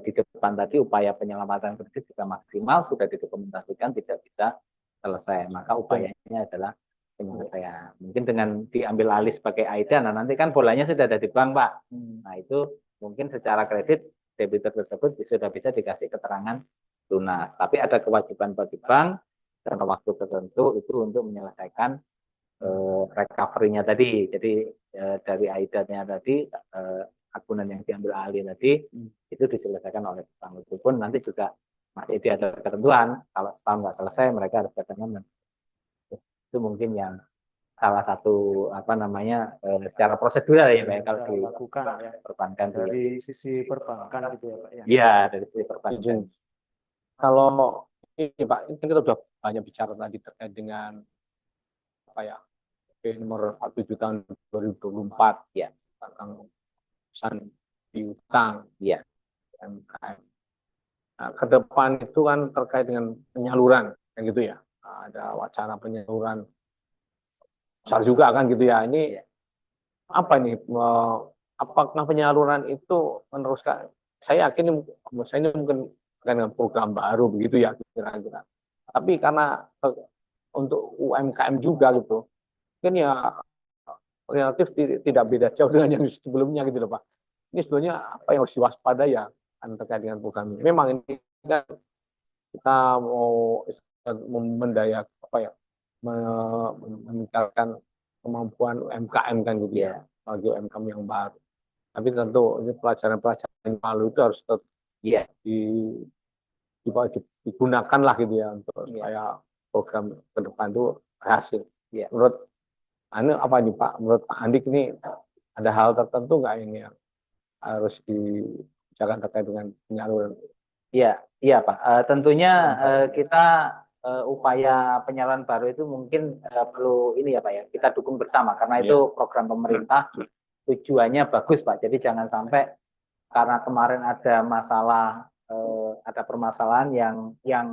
di depan tadi upaya penyelamatan kredit juga maksimal, sudah didokumentasikan tidak bisa selesai, maka upayanya adalah penyelesaian. Mungkin dengan diambil alih sebagai AIDA, nah nanti kan bolanya sudah ada di bank Pak. Nah itu mungkin secara kredit debitur tersebut sudah bisa dikasih keterangan lunas. Tapi ada kewajiban bagi bank dalam waktu tertentu itu untuk menyelesaikan recovery-nya tadi. Jadi dari AIDA-nya tadi agunan yang diambil alih tadi itu diselesaikan oleh bank. Itu pun nanti juga masih ada ketentuan kalau setahun nggak selesai mereka harus ketentuan. Itu mungkin yang salah satu secara prosedural ya Pak kalau dilakukan ya perbankan dari sisi perbankan gitu ya Pak ya. Iya, dari sisi perbankan. Kalau ini Pak, ini kita sudah banyak bicara tadi terkait dengan apa ya, nomor 47 tahun 2024 ya tentang urusan piutang ya UMKM. Nah, ke depan itu kan terkait dengan penyaluran kan gitu ya. Nah, ada wacana penyaluran besar juga kan gitu ya. Ini apa nih? Apakah penyaluran itu meneruskan? Saya yakin ini mungkin dengan program baru begitu ya kira-kira. Tapi karena untuk UMKM juga gitu, mungkin ya relatif tidak beda jauh dengan yang sebelumnya gitu loh Pak. Ini sebenarnya apa yang harus diwaspadai ya terkait dengan program ini. Memang ini kan kita mau mendaya apa ya, meningkatkan kemampuan UMKM kan gitu ya, bagi UMKM yang baru. Tapi tentu ini pelajaran-pelajaran yang lalu itu harus tetap digunakan lah gitu ya untuk supaya program ke depan itu berhasil. Menurut apa nih Pak? Menurut Pak Andik ini ada hal tertentu nggak ini yang harus dijaga terkait dengan penyaluran? Iya Pak. Tentunya kita upaya penyaluran baru itu mungkin perlu ini ya Pak ya, kita dukung bersama karena itu program pemerintah tujuannya bagus Pak. Jadi jangan sampai karena kemarin ada masalah, ada permasalahan yang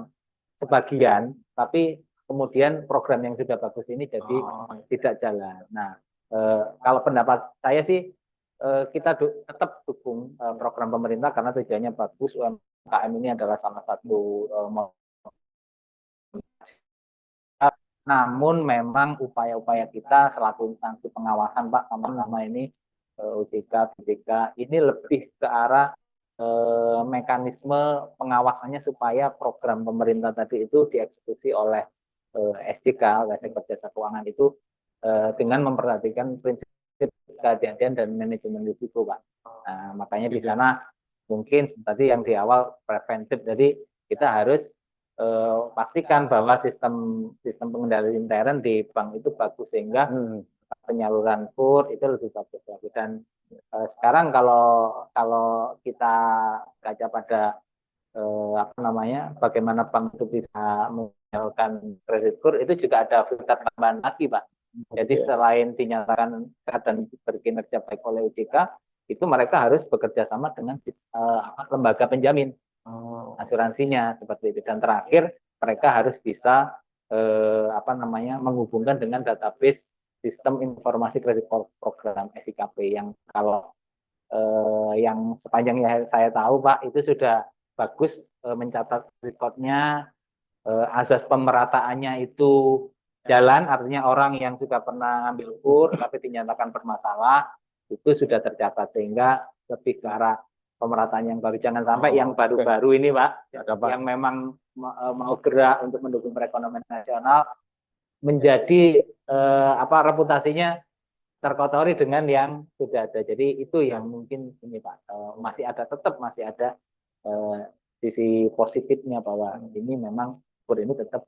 sebagian, tapi kemudian program yang sudah bagus ini jadi tidak jalan. Nah, kalau pendapat saya sih kita tetap dukung program pemerintah karena tujuannya bagus. UMKM ini adalah salah satu namun memang upaya-upaya kita selaku instansi pengawasan Pak sama-sama ini OJK, BPK ini lebih ke arah mekanisme pengawasannya supaya program pemerintah tadi itu dieksekusi oleh SJK, Sektor Jasa Keuangan itu dengan memperhatikan prinsip kehati-hatian dan manajemen risiko Pak. Nah, makanya di sana mungkin tadi yang di awal preventif, jadi kita harus pastikan bahwa sistem pengendalian intern di bank itu bagus sehingga penyaluran kur itu lebih bagus lagi. Dan sekarang kalau kita kaca pada bagaimana bank itu bisa menyalurkan kredit kur, itu juga ada filter tambahan lagi Pak. Jadi selain dinyatakan sehat dan berkinerja baik oleh OJK, itu mereka harus bekerja sama dengan lembaga penjamin asuransinya seperti itu. Dan terakhir mereka harus bisa menghubungkan dengan database sistem informasi kredit program SIKP yang kalau yang sepanjang yang saya tahu Pak itu sudah bagus mencatat rekodnya, asas pemerataannya itu jalan, artinya orang yang sudah pernah ngambil kur tapi dinyatakan bermasalah itu sudah tercatat, sehingga lebih ke arah pemerataan yang baru. Jangan sampai yang baru-baru ini Pak, yang memang mau gerak untuk mendukung perekonomian nasional menjadi reputasinya terkotori dengan yang sudah ada. Jadi itu yang mungkin ini Pak, masih ada sisi positifnya bahwa ini memang kur ini tetap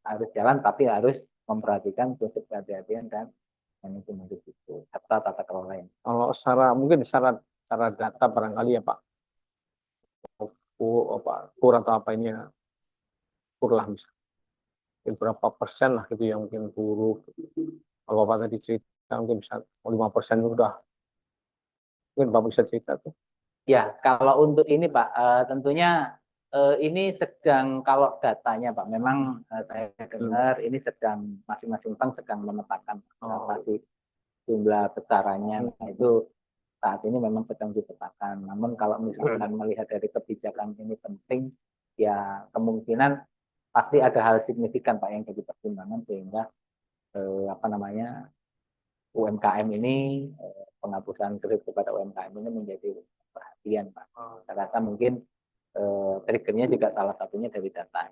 harus jalan, tapi harus memperhatikan prinsip kehati-hatian dan manajemen risiko serta tata kelola lain. Kalau secara data barangkali ya Pak, kur atau apa ini ya, kur lah misalnya berapa persen lah gitu yang mungkin buruk. Kalau Bapak tadi cerita mungkin bisa 5% udah, mungkin Bapak bisa cerita tuh. Ya, kalau untuk ini Pak, tentunya ini sedang, kalau datanya Pak, memang saya dengar ini sedang masing-masing bank sedang memetakan berapa sih jumlah besarannya. Nah, itu saat ini memang sedang dipetakan. Namun kalau misalkan melihat dari kebijakan ini penting, ya kemungkinan pasti ada hal signifikan Pak yang jadi pertimbangan sehingga UMKM ini penghapusan kredit kepada UMKM ini menjadi perhatian Pak. Saya rasa mungkin triggernya juga salah satunya dari data.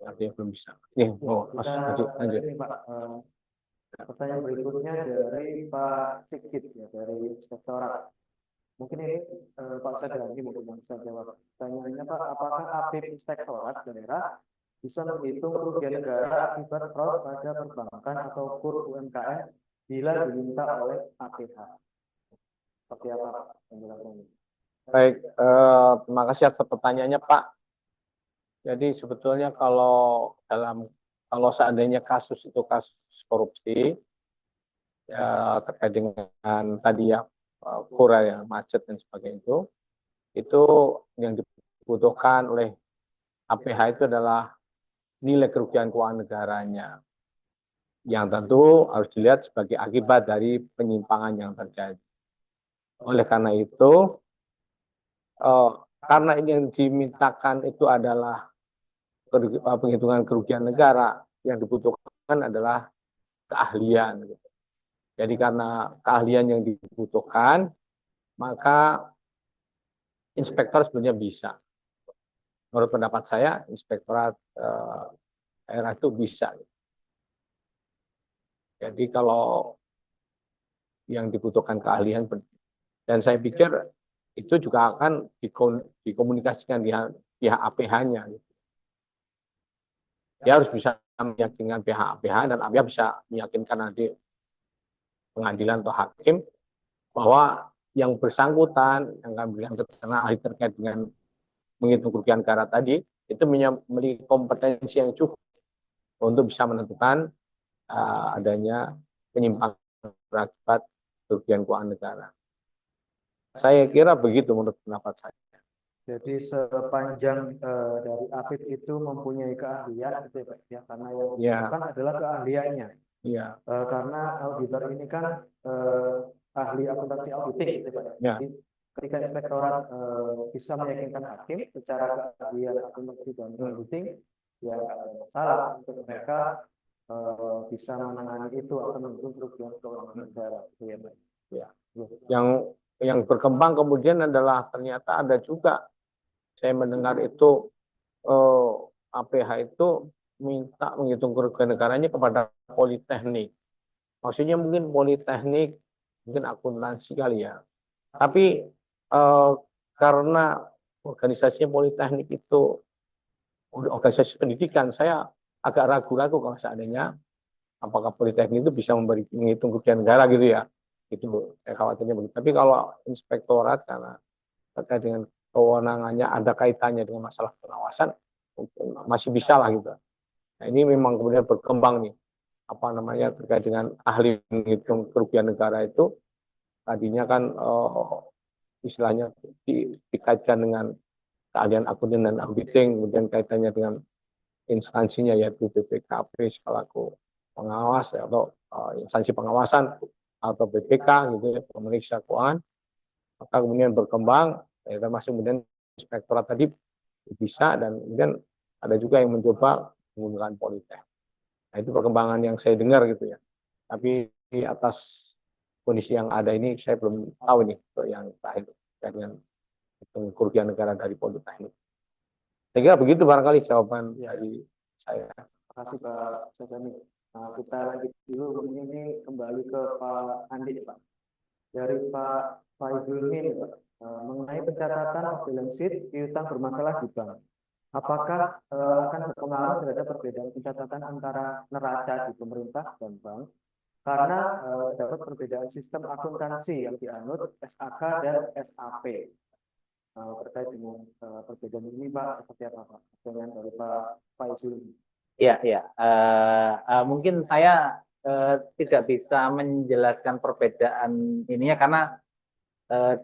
Artinya belum bisa. Mas, lanjut. Ini Pak, pertanyaan berikutnya dari Pak Sigit ya, dari Inspektorat. Mungkin ini Pak Sadrani mungkin yang bisa jawab. Pertanyaannya Pak, apakah APIP Inspektorat daerah bisa menghitung kerugian negara akibat fraud pada perbankan atau kur UMKM bila diminta oleh APH? Seperti apa Pak penjelasannya? Baik, terima kasih atas pertanyaannya Pak. Jadi sebetulnya kalau seandainya kasus itu kasus korupsi ya, terkait dengan tadi ya kura ya macet dan sebagainya itu yang dibutuhkan oleh APH itu adalah nilai kerugian keuangan negaranya yang tentu harus dilihat sebagai akibat dari penyimpangan yang terjadi. Oleh karena itu, karena ini yang dimintakan itu adalah penghitungan kerugian negara, yang dibutuhkan adalah keahlian. Jadi karena keahlian yang dibutuhkan, maka inspektor sebenarnya bisa. Menurut pendapat saya, inspektorat daerah itu bisa. Jadi kalau yang dibutuhkan keahlian, dan saya pikir itu juga akan dikomunikasikan di pihak APH-nya. Dia harus bisa meyakinkan pihak APH dan APH bisa meyakinkan nanti pengadilan atau hakim bahwa yang bersangkutan yang akan memberikan keterangan ahli terkait dengan menghitung kerugian negara tadi itu memiliki kompetensi yang cukup untuk bisa menentukan adanya penyimpangan berakibat kerugian keuangan negara. Saya kira begitu menurut pendapat saya. Jadi sepanjang dari APIP itu mempunyai keahlian gitu ya, karena yang dibutuhkan adalah keahliannya. Iya. Karena auditor ini kan ahli akuntansi auditing gitu Pak. Ya. Jadi ketika inspektorat bisa meyakinkan hakim secara keahlian akuntansi dan auditing, ya nggak ada masalah untuk mereka bisa menangani itu atau mendukung kerugian keuangan negara. Ya, Pak. Ya. Yang berkembang kemudian adalah ternyata ada juga saya mendengar itu APH itu minta menghitung kerugian negaranya kepada politeknik. Maksudnya mungkin politeknik, mungkin akuntansi kali ya. Tapi karena organisasinya politeknik itu organisasi pendidikan, saya agak ragu-ragu kalau seandainya apakah politeknik itu bisa menghitung kerugian negara gitu ya. Itu saya khawatirnya begitu. Tapi kalau inspektorat karena terkait dengan kewenangannya ada kaitannya dengan masalah pengawasan, masih bisa lah gitu. Nah, ini memang kemudian berkembang nih, apa namanya terkait dengan ahli menghitung kerugian negara itu tadinya kan istilahnya dikaitkan dengan keahlian akuntan dan auditing, kemudian kaitannya dengan instansinya yaitu BPKP selaku pengawas atau instansi pengawasan atau BPK gitu ya, pemeriksa keuangan. Maka kemudian berkembang, ya, termasuk kemudian inspektorat tadi bisa, dan kemudian ada juga yang mencoba menggunakan politek. Nah, itu perkembangan yang saya dengar gitu ya. Tapi di atas kondisi yang ada ini saya belum tahu nih untuk yang terakhir dengan kerugian negara dari politeknik. Saya kira begitu barangkali jawaban dari saya. Terima kasih Pak Sodani. Nah, kita lanjut dulu ini kembali ke Pak Andi, Pak. Dari Pak Faizuddin, Pak. Mengenai pencatatan balance sheet piutang bermasalah di bank. Apakah akan berpengaruh terhadap perbedaan pencatatan antara neraca di pemerintah dan bank? Karena terdapat perbedaan sistem akuntansi yang dianut SAK dan SAP. Terkait dengan perbedaan ini, Pak, seperti apa, Pak? Dengan dari Pak Faizuddin. Ya, ya. Mungkin saya tidak bisa menjelaskan perbedaan ininya karena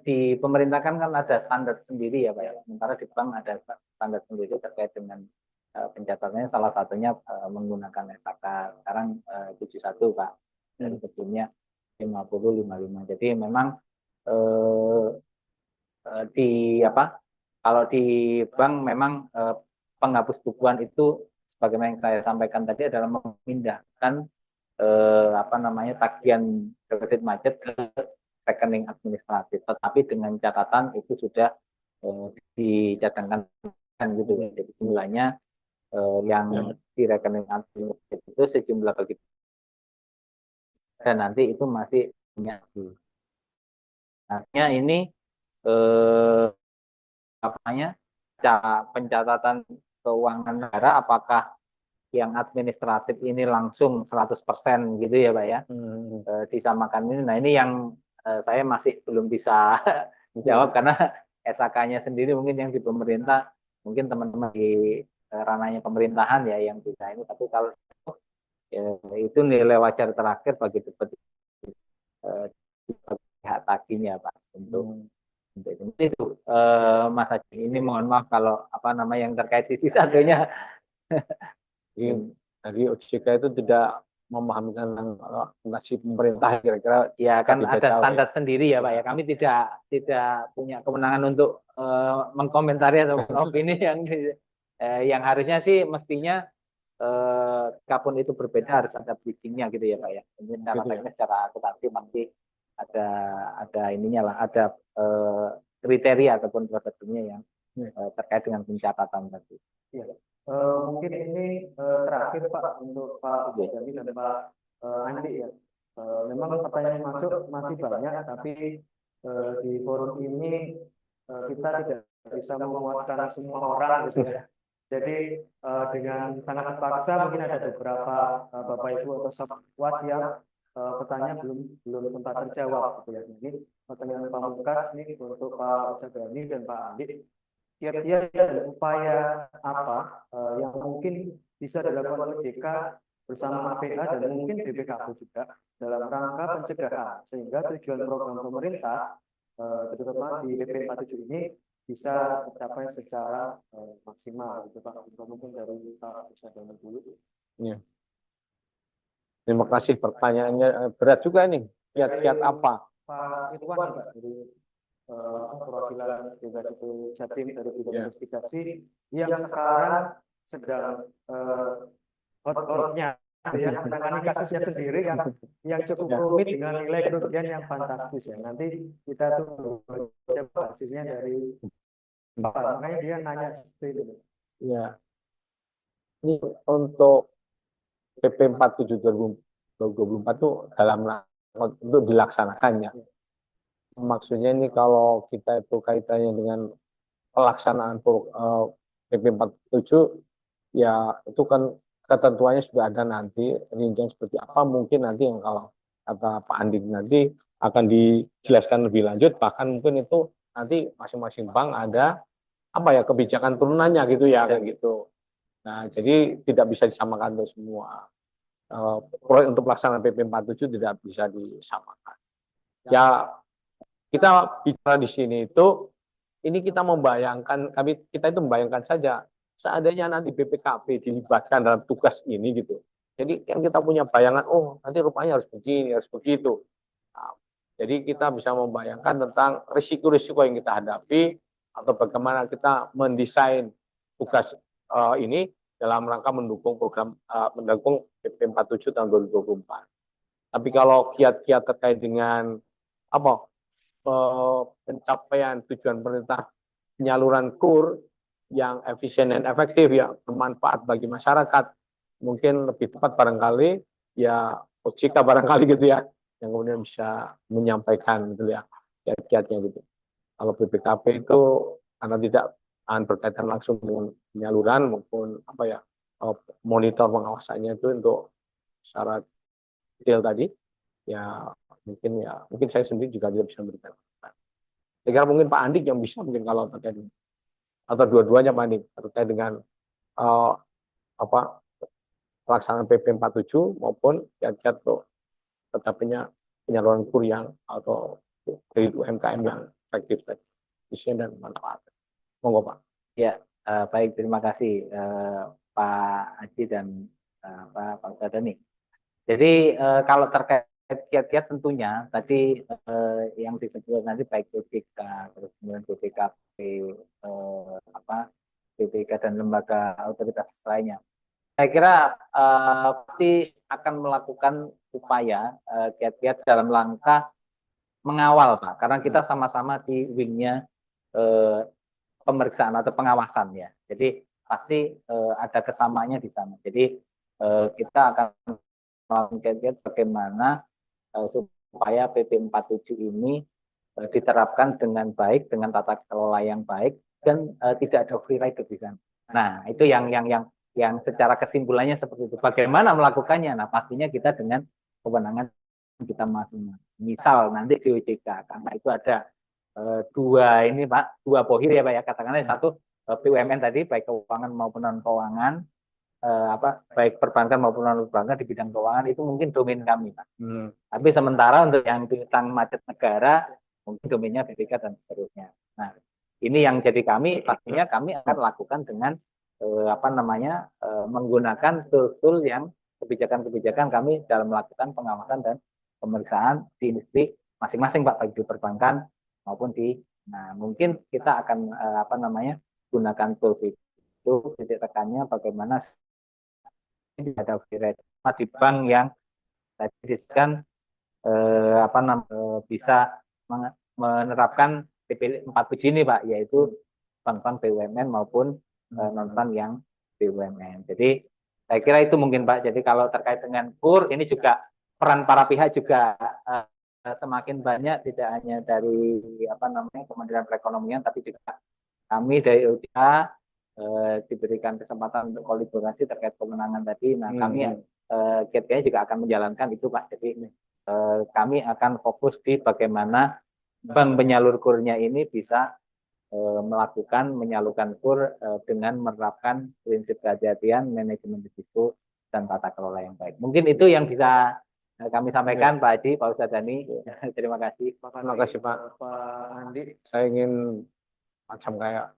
di pemerintah kan ada standar sendiri ya Pak ya. Sementara di bank ada standar sendiri terkait dengan pencatatannya, salah satunya menggunakan SAK. Sekarang 71 Pak. Dan sebelumnya 50, 55. Jadi memang di apa? Kalau di bank memang penghapus bukuan itu sebagaimana yang saya sampaikan tadi adalah memindahkan apa namanya tagihan kredit macet ke rekening administratif, tetapi dengan catatan itu sudah dicadangkan gitu. Jadi jumlahnya yang di rekening administratif itu sejumlah begitu, dan nanti itu masih punya. Artinya ini apanya pencatatan keuangan negara apakah yang administratif ini langsung 100% gitu ya Pak ya, disamakan ini. Nah ini yang saya masih belum bisa jawab karena SAK-nya sendiri mungkin yang di pemerintah, mungkin teman-teman di ranahnya pemerintahan ya yang bisa ini, tapi kalau itu nilai wajar terakhir bagi pihak taginya Pak untuk itu. Mas Haji, ini mohon maaf kalau apa nama yang terkait sisi satunya. Jadi OJK itu tidak memahami tentang nasib pemerintah kira-kira. Ya kan ada standar sendiri ya Pak ya. Kami tidak punya kewenangan untuk mengkomentari atau opini yang harusnya sih mestinya kapun itu berbeda harus ada bridgingnya gitu ya Pak ya. Ini secara teknis, secara akuntansi masih ada ininya lah, ada kriteria ataupun prosedurnya yang terkait dengan pencatatan tadi. Ya. Mungkin ini terakhir Pak untuk Pak Jami dan Pak Andi ya. Memang pertanyaan yang masuk masih banyak, tapi di forum ini kita tidak bisa memuaskan semua orang gitu ya. Jadi dengan sangat terpaksa mungkin ada beberapa Bapak Ibu atau sobat yang pertanyaan belum sempat terjawab gitu ya. Ini pertanyaan pamungkas nih untuk Pak Jami dan Pak Andi. Kira-kira ada upaya apa yang mungkin bisa dilakukan OJK bersama APH dan mungkin BPKP juga dalam rangka pencegahan sehingga tujuan program pemerintah terutama di PP 47 ini bisa tercapai secara maksimal gitu Pak. Mungkin dari Pak Ustadz dulu. Ya. Terima kasih, pertanyaannya berat juga nih. Kiat-kiat apa? Pak Irwan Pak dari perwakilan Jatim dari bidang investigasi yang sekarang sedang hot-hotnya ya, menangani kasusnya sendiri yang cukup rumit dengan nilai kerugian yang fantastis ya. Nanti kita tuh coba basisnya dari Bapak, makanya dia nanya seperti itu. Ya, ini untuk PP 47 2024 itu dalam untuk dilaksanakannya. Maksudnya ini kalau kita itu kaitannya dengan pelaksanaan PP 47 ya itu kan ketentuannya sudah ada nanti rincian seperti apa mungkin nanti yang kalau kata Pak Andi nanti akan dijelaskan lebih lanjut bahkan mungkin itu nanti masing-masing bank ada apa ya kebijakan turunannya gitu ya kayak gitu. Nah, jadi tidak bisa disamakan untuk semua. Proyek untuk pelaksanaan PP 47 tidak bisa disamakan. Ya, kita bicara di sini itu ini kita membayangkan kita itu membayangkan saja seandainya nanti BPKP dilibatkan dalam tugas ini gitu. Jadi kan kita punya bayangan oh nanti rupanya harus begini, harus begitu. Nah, jadi kita bisa membayangkan tentang risiko-risiko yang kita hadapi atau bagaimana kita mendesain tugas ini dalam rangka mendukung program mendukung PP 47 tahun 2024. Tapi kalau kiat-kiat terkait dengan apa pencapaian tujuan pemerintah penyaluran KUR yang efisien dan efektif ya bermanfaat bagi masyarakat mungkin lebih tepat barangkali ya OJK barangkali gitu ya yang kemudian bisa menyampaikan gitu ya kiat-kiatnya gitu. Kalau BPKP itu karena tidak berkaitan langsung dengan penyaluran maupun apa ya monitor pengawasannya itu untuk syarat detail tadi ya mungkin saya sendiri juga tidak bisa memberikan. Saya kira mungkin Pak Andik yang bisa mungkin kalau terkait atau dua-duanya Pak Andik terkait dengan apa pelaksanaan PP 47 maupun kiat-kiat untuk tetapnya penyaluran KUR yang atau kredit UMKM yang efektif tadi, efisien dan manfaat. Monggo Pak. Ya, baik terima kasih Pak Haji dan Pak Ustadz. Jadi kalau terkait kiat-kiat tentunya tadi yang disebut nanti baik BPK terus kemudian BPKP BPK dan lembaga otoritas lainnya. Saya kira pasti akan melakukan upaya kiat-kiat dalam langkah mengawal Pak, karena kita sama-sama di wingnya pemeriksaan atau pengawasan ya. Jadi pasti ada kesamaannya di sana. Jadi kita akan melakukan bagaimana supaya PP 47 ini diterapkan dengan baik, dengan tata kelola yang baik dan tidak ada free rider di sana. Nah, itu yang secara kesimpulannya seperti itu. Bagaimana melakukannya? Nah, pastinya kita dengan kewenangan kita masing-masing. Misal nanti di OJK, karena itu ada dua pohir ya Pak ya, katakanlah satu BUMN tadi baik keuangan maupun non keuangan baik perbankan maupun non perbankan di bidang keuangan itu mungkin domain kami Pak. Tapi sementara untuk yang piutang macet negara mungkin domainnya BPK dan seterusnya. Nah, ini yang jadi kami pastinya kami akan lakukan dengan menggunakan tool-tool yang kebijakan-kebijakan kami dalam melakukan pengawasan dan pemeriksaan di industri masing-masing Pak, baik di perbankan maupun nah mungkin kita akan gunakan tools itu titik tekannya bagaimana ada di bank yang tadi disebutkan bisa menerapkan PP 47 ini Pak, yaitu bank-bank BUMN maupun non-bank yang BUMN. Jadi saya kira itu mungkin Pak. Jadi kalau terkait dengan KUR ini juga peran para pihak juga semakin banyak, tidak hanya dari Kementerian Perekonomian, tapi juga kami dari OJK diberikan kesempatan untuk kolaborasi terkait kemenangan tadi. Nah, kami kayaknya juga akan menjalankan itu Pak. Jadi kami akan fokus di bagaimana bank penyalur KUR-nya ini bisa menyalurkan KUR dengan menerapkan prinsip kehati-hatian, manajemen risiko, dan tata kelola yang baik. Mungkin itu yang bisa kami sampaikan Pak Haji, Pak Ustadz Dhani. Terima kasih. Terima kasih Pak Andi. Saya ingin macam kayak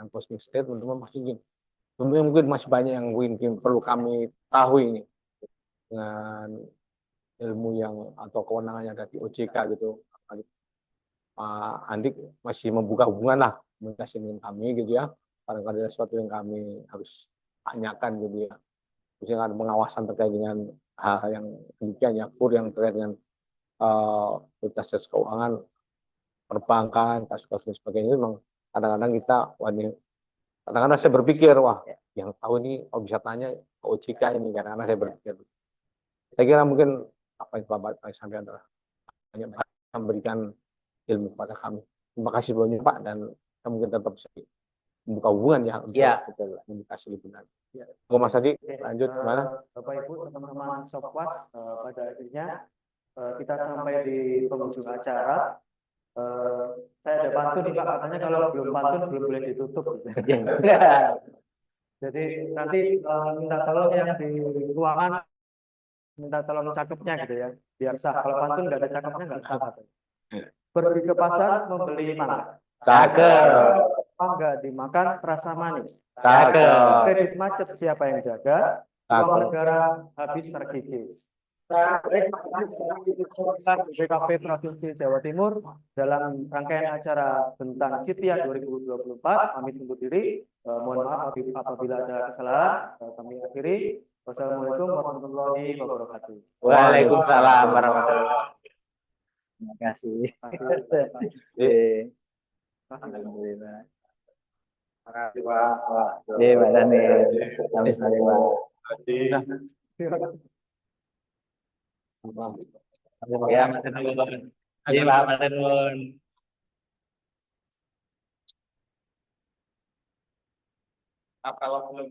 closing statement teman-teman masih ingin. Mungkin masih banyak yang mungkin perlu kami tahu ini dengan ilmu yang atau kewenangan yang ada di OJK gitu. Pak Andi masih membuka hubungan lah komunikasi dengan kami gitu ya. Kadang-kadang ada sesuatu yang kami harus tanyakan gitu ya. Misalnya ada pengawasan terkait dengan hal yang demikian ya, kur yang terkait dengan jasa keuangan, perbankan, kasus-kasus dan sebagainya. Memang kadang-kadang kita, kadang-kadang saya berpikir, wah, yang tahu ini, bisa tanya ke OJK ini, kadang-kadang saya berpikir. Saya kira mungkin apa yang Bapak sampaikan adalah banyak memberikan ilmu kepada kami. Terima kasih banyak Pak, dan kita mungkin tetap bisa membuka hubungan ya untuk komunikasi lebih lanjut. Ya. Mas Adi, lanjut gimana? Bapak Ibu, teman-teman Sopwas, pada akhirnya kita sampai di penghujung acara. Saya ada pantun nih Pak, katanya kalau belum pantun belum boleh ditutup. Jadi nanti minta tolong yang di ruangan, minta tolong cakepnya gitu ya, biar sah. Kalau pantun nggak ada cakepnya nggak sah. Pergi ke pasar membeli mangga. Cakep. Mangga dimakan rasa manis. Cakep. Kredit macet siapa yang jaga? Uang negara habis terkikis. BKP Provinsi Jawa Timur dalam rangkaian acara Bentang Citya 2024 pamit undur diri. Mohon maaf apabila ada kesalahan. Kami akhiri. Wassalamualaikum warahmatullahi wabarakatuh. Waalaikumsalam warahmatullahi wabarakatuh. Terima kasih. Alhamdulillah. Pak Daniel. Ya, Mas Nur. Iya, Pak Mas Nur. Kalau belum